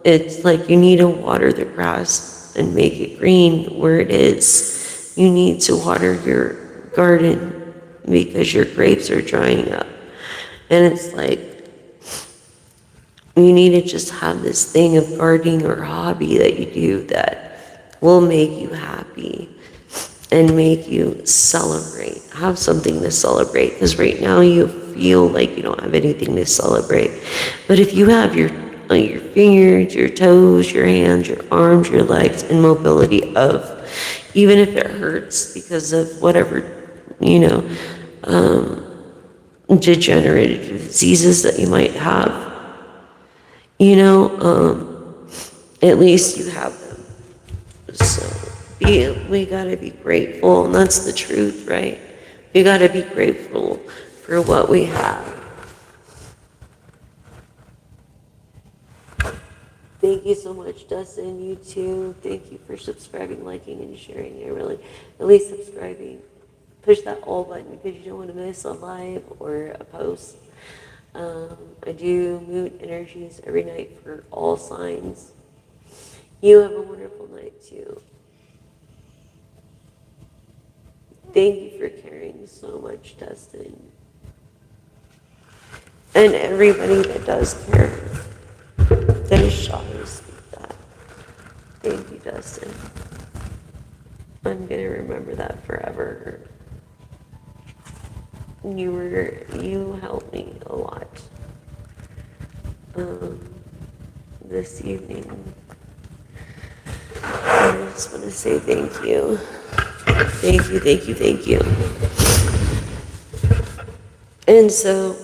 It's like you need to water the grass and make it green where it is. You need to water your garden because your grapes are drying up. And it's like you need to just have this thing of gardening or hobby that you do that will make you happy and make you celebrate. Have something to celebrate, because right now you feel like you don't have anything to celebrate. But if you have your fingers, your toes, your hands, your arms, your legs, and mobility of, even if it hurts because of whatever, degenerative diseases that you might have, at least you have them. So we gotta be grateful, and that's the truth, right? We gotta be grateful for what we have. Thank you so much, Dustin. You too. Thank you for subscribing, liking, and sharing. At least subscribing. Push that all button because you don't want to miss a live or a post. I do moon energies every night for all signs. You have a wonderful night too. Thank you for caring so much, Dustin. And everybody that does care, that is shy to speak that. Thank you, Dustin. I'm gonna remember that forever. You helped me a lot this evening. I just want to say thank you. Thank you, thank you, thank you. And so,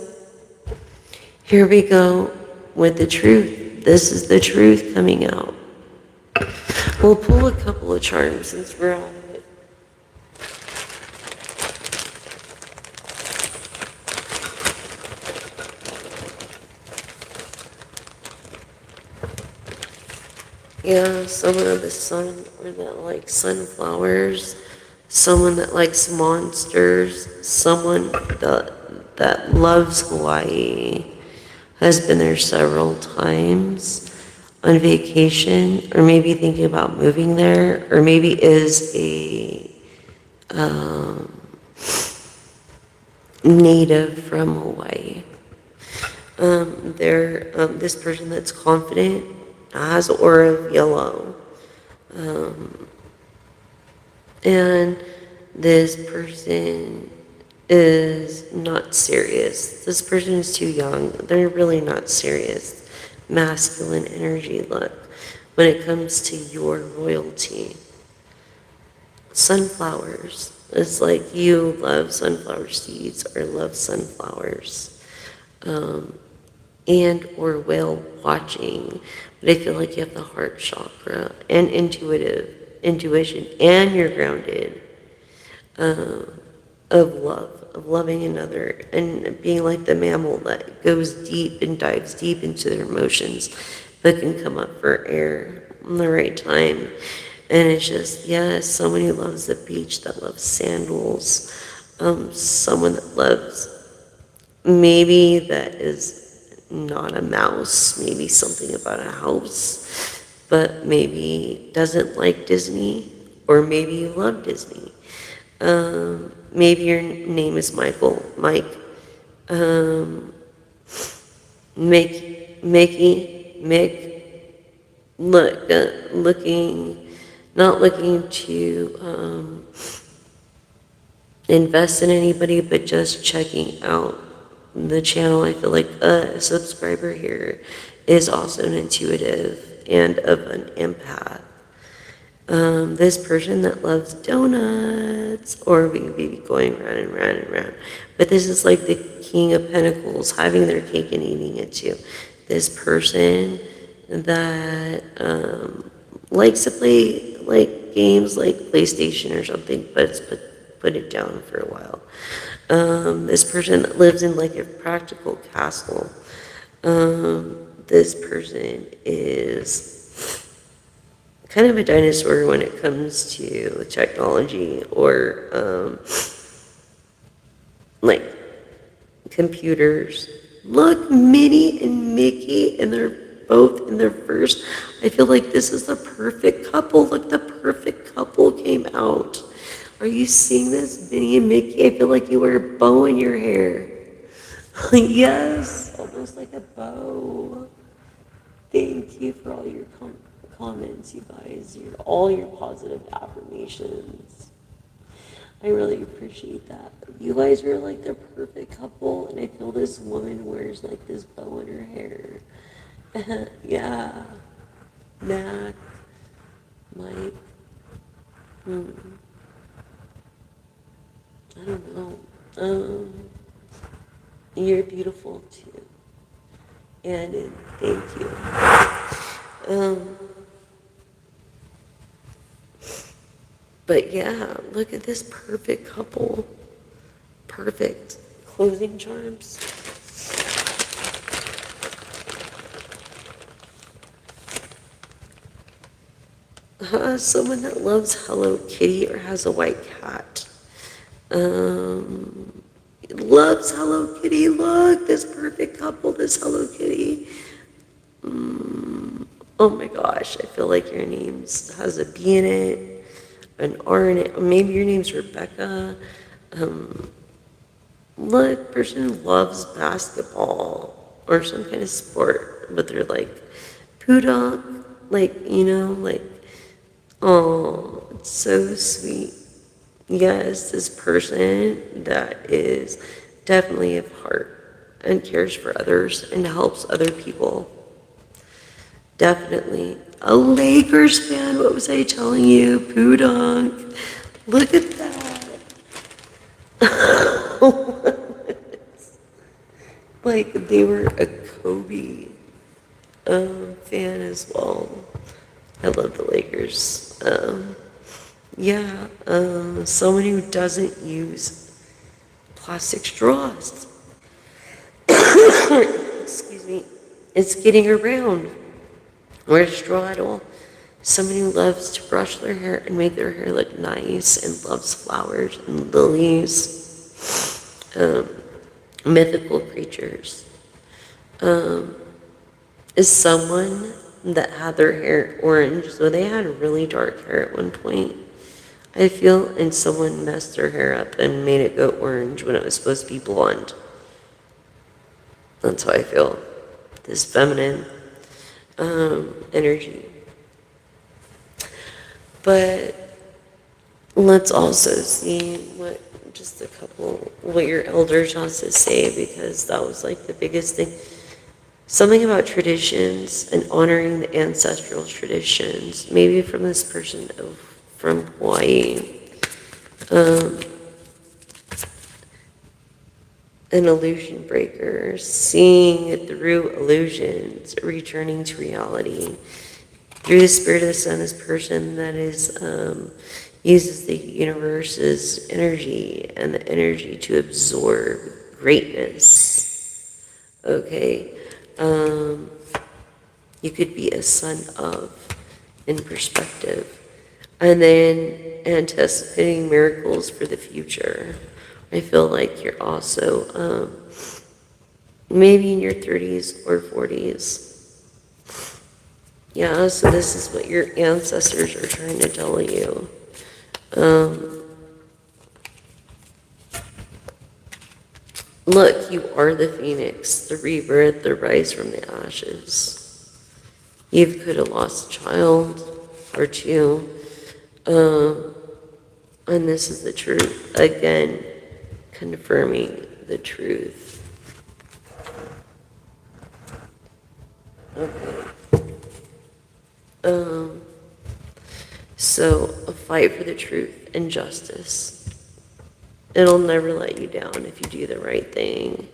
here we go with the truth. This is the truth coming out. We'll pull a couple of charms since we're on it. Yeah, someone of the sun, or that likes sunflowers, someone that likes monsters, someone that loves Hawaii, has been there several times on vacation, or maybe thinking about moving there, or maybe is a native from Hawaii. This person that's confident, has aura of yellow, and this person is not serious. This person is too young. They're really not serious. Masculine energy, look, when it comes to your royalty. Sunflowers. It's like you love sunflower seeds or love sunflowers. And or whale watching. But I feel like you have the heart chakra and intuition, and you're grounded of love, of loving another, and being like the mammal that goes deep and dives deep into their emotions, but can come up for air in the right time. And it's just, yes, someone who loves the beach, that loves sandals, someone that loves, maybe that is not a mouse, maybe something about a house, but maybe doesn't like Disney, or maybe you love Disney. Maybe your name is Mike, not looking to invest in anybody, but just checking out the channel. I feel like a subscriber here is also an intuitive and of an empath. This person that loves donuts, or we could be going round and round and round. But this is like the King of Pentacles, having their cake and eating it too. This person that likes to play like games like PlayStation or something, but it's put it down for a while. This person that lives in like a practical castle. This person is kind of a dinosaur when it comes to technology or like computers. Look, Minnie and Mickey, and they're both in their first. I feel like this is the perfect couple. Look, the perfect couple came out. Are you seeing this, Minnie and Mickey? I feel like you wear a bow in your hair. Yes, almost like a bow. Thank you for all your comments, you guys. All your positive affirmations. I really appreciate that. You guys are like the perfect couple, and I feel this woman wears like this bow in her hair. Yeah. Mac, Mike. I don't know. You're beautiful too. And thank you. But yeah, look at this perfect couple. Perfect. Closing charms. Someone that loves Hello Kitty or has a white cat. Loves Hello Kitty. Look, this perfect couple, this Hello Kitty. Oh my gosh, I feel like your name has a B in it, an R in it, or maybe your name's Rebecca. Look, person loves basketball or some kind of sport, but they're like Pudok, like, oh, it's so sweet. Yes, this person that is definitely of heart and cares for others and helps other people. Definitely. A Lakers fan, what was I telling you? Pudong. Look at that. Like, they were a Kobe fan as well. I love the Lakers. Yeah, someone who doesn't use plastic straws. Excuse me. It's getting around. Or straw at all. Somebody who loves to brush their hair and make their hair look nice and loves flowers and lilies. Mythical creatures. Is someone that had their hair orange, so they had really dark hair at one point, I feel, and someone messed their hair up and made it go orange when it was supposed to be blonde. That's how I feel. This feminine energy. But let's also see what your elders has to say, because that was like the biggest thing. Something about traditions and honoring the ancestral traditions, maybe from this person from Hawaii. An illusion breaker, seeing through illusions, returning to reality. Through the spirit of the sun, this person that is uses the universe's energy and the energy to absorb greatness. Okay, you could be a son of, in perspective, and then anticipating miracles for the future. I feel like you're also maybe in your 30s or 40s. Yeah, so this is what your ancestors are trying to tell you. Look, you are the phoenix, the rebirth, the rise from the ashes. You could have lost a child or two. And this is the truth. Again, confirming the truth. Okay. So fight for the truth and justice. It'll never let you down if you do the right thing.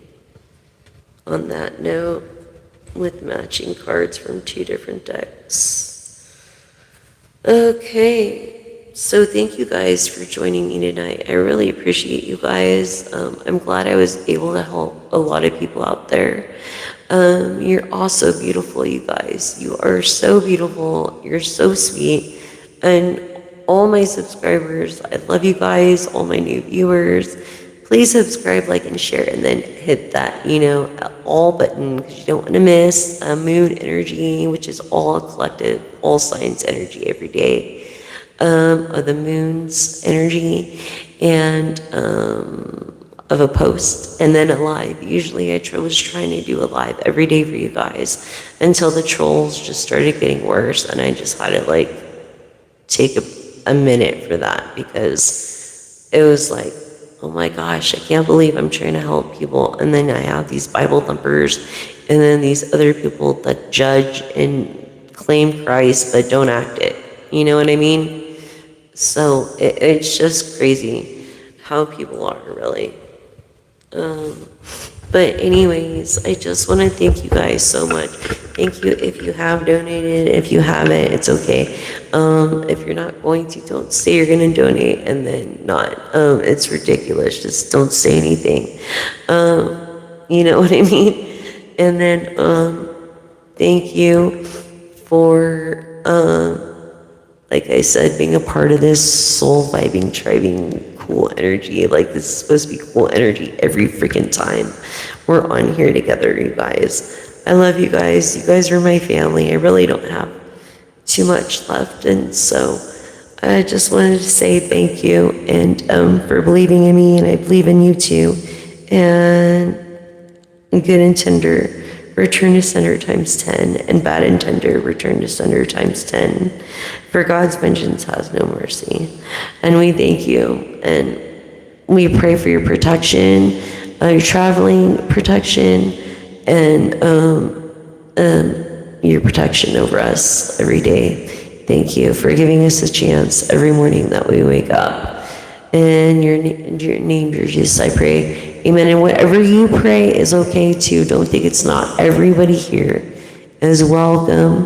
On that note, with matching cards from 2 different decks. Okay, so thank you guys for joining me tonight. I really appreciate you guys. I'm glad I was able to help a lot of people out there. You're also beautiful, you guys. You are so beautiful. You're so sweet. And all my subscribers, I love you guys. All my new viewers, please subscribe, like, and share, and then hit that, all button, because you don't want to miss moon energy, which is all collective, all signs energy every day of the moon's energy, and of a post, and then a live. Usually I was trying to do a live every day for you guys until the trolls just started getting worse, and I just had to take a minute for that, because it was like, oh my gosh, I can't believe I'm trying to help people, and then I have these Bible thumpers, and then these other people that judge and claim Christ but don't act it. You know what I mean? So it's just crazy how people are, really. But anyways, I just want to thank you guys so much. Thank you if you have donated. If you haven't, it's okay. If you're not going to, don't say you're going to donate and then not. It's ridiculous. Just don't say anything. You know what I mean? And then thank you for, like I said, being a part of this soul vibing, tribing, cool energy. This is supposed to be cool energy every freaking time we're on here together, you guys. I love you guys. You guys are my family. I really don't have too much left, and so I just wanted to say thank you, and for believing in me, and I believe in you too. And good intender, return to sender times 10, and bad intender, return to sender times 10. For God's vengeance has no mercy. And we thank you, and we pray for your protection, your traveling protection, and your protection over us every day. Thank you for giving us a chance every morning that we wake up. In your name, dear Jesus, I pray. Amen. And whatever you pray is okay too. Don't think it's not. Everybody here is welcome,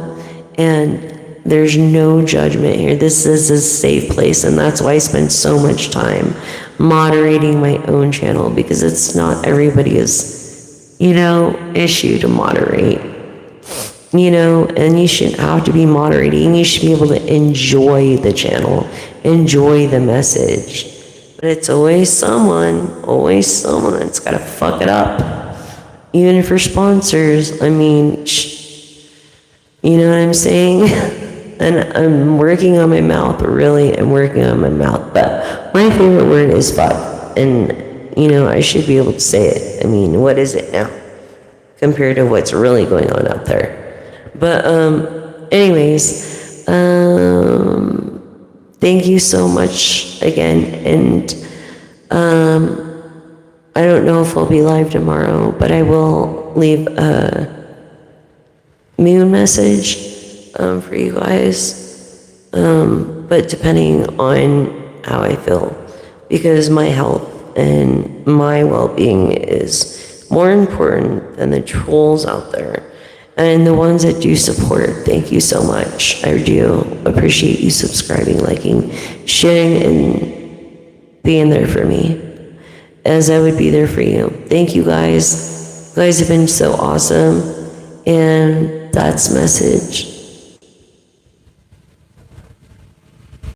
and there's no judgment here. This is a safe place, and that's why I spend so much time moderating my own channel, because it's not everybody's, issue to moderate, and you shouldn't have to be moderating. You should be able to enjoy the channel, enjoy the message. But it's always someone that's got to fuck it up. Even for sponsors, I mean, you know what I'm saying? And I'm working on my mouth, really. I'm working on my mouth. But my favorite word is fuck. And, I should be able to say it. I mean, what is it now compared to what's really going on out there? But anyways, thank you so much again. And I don't know if I'll be live tomorrow, but I will leave a moon message for you guys, but depending on how I feel, because my health and my well-being is more important than the trolls out there and the ones that do support. Thank you so much. I do appreciate you subscribing, liking, sharing, and being there for me, as I would be there for you. Thank you guys. You guys have been so awesome, and that's message.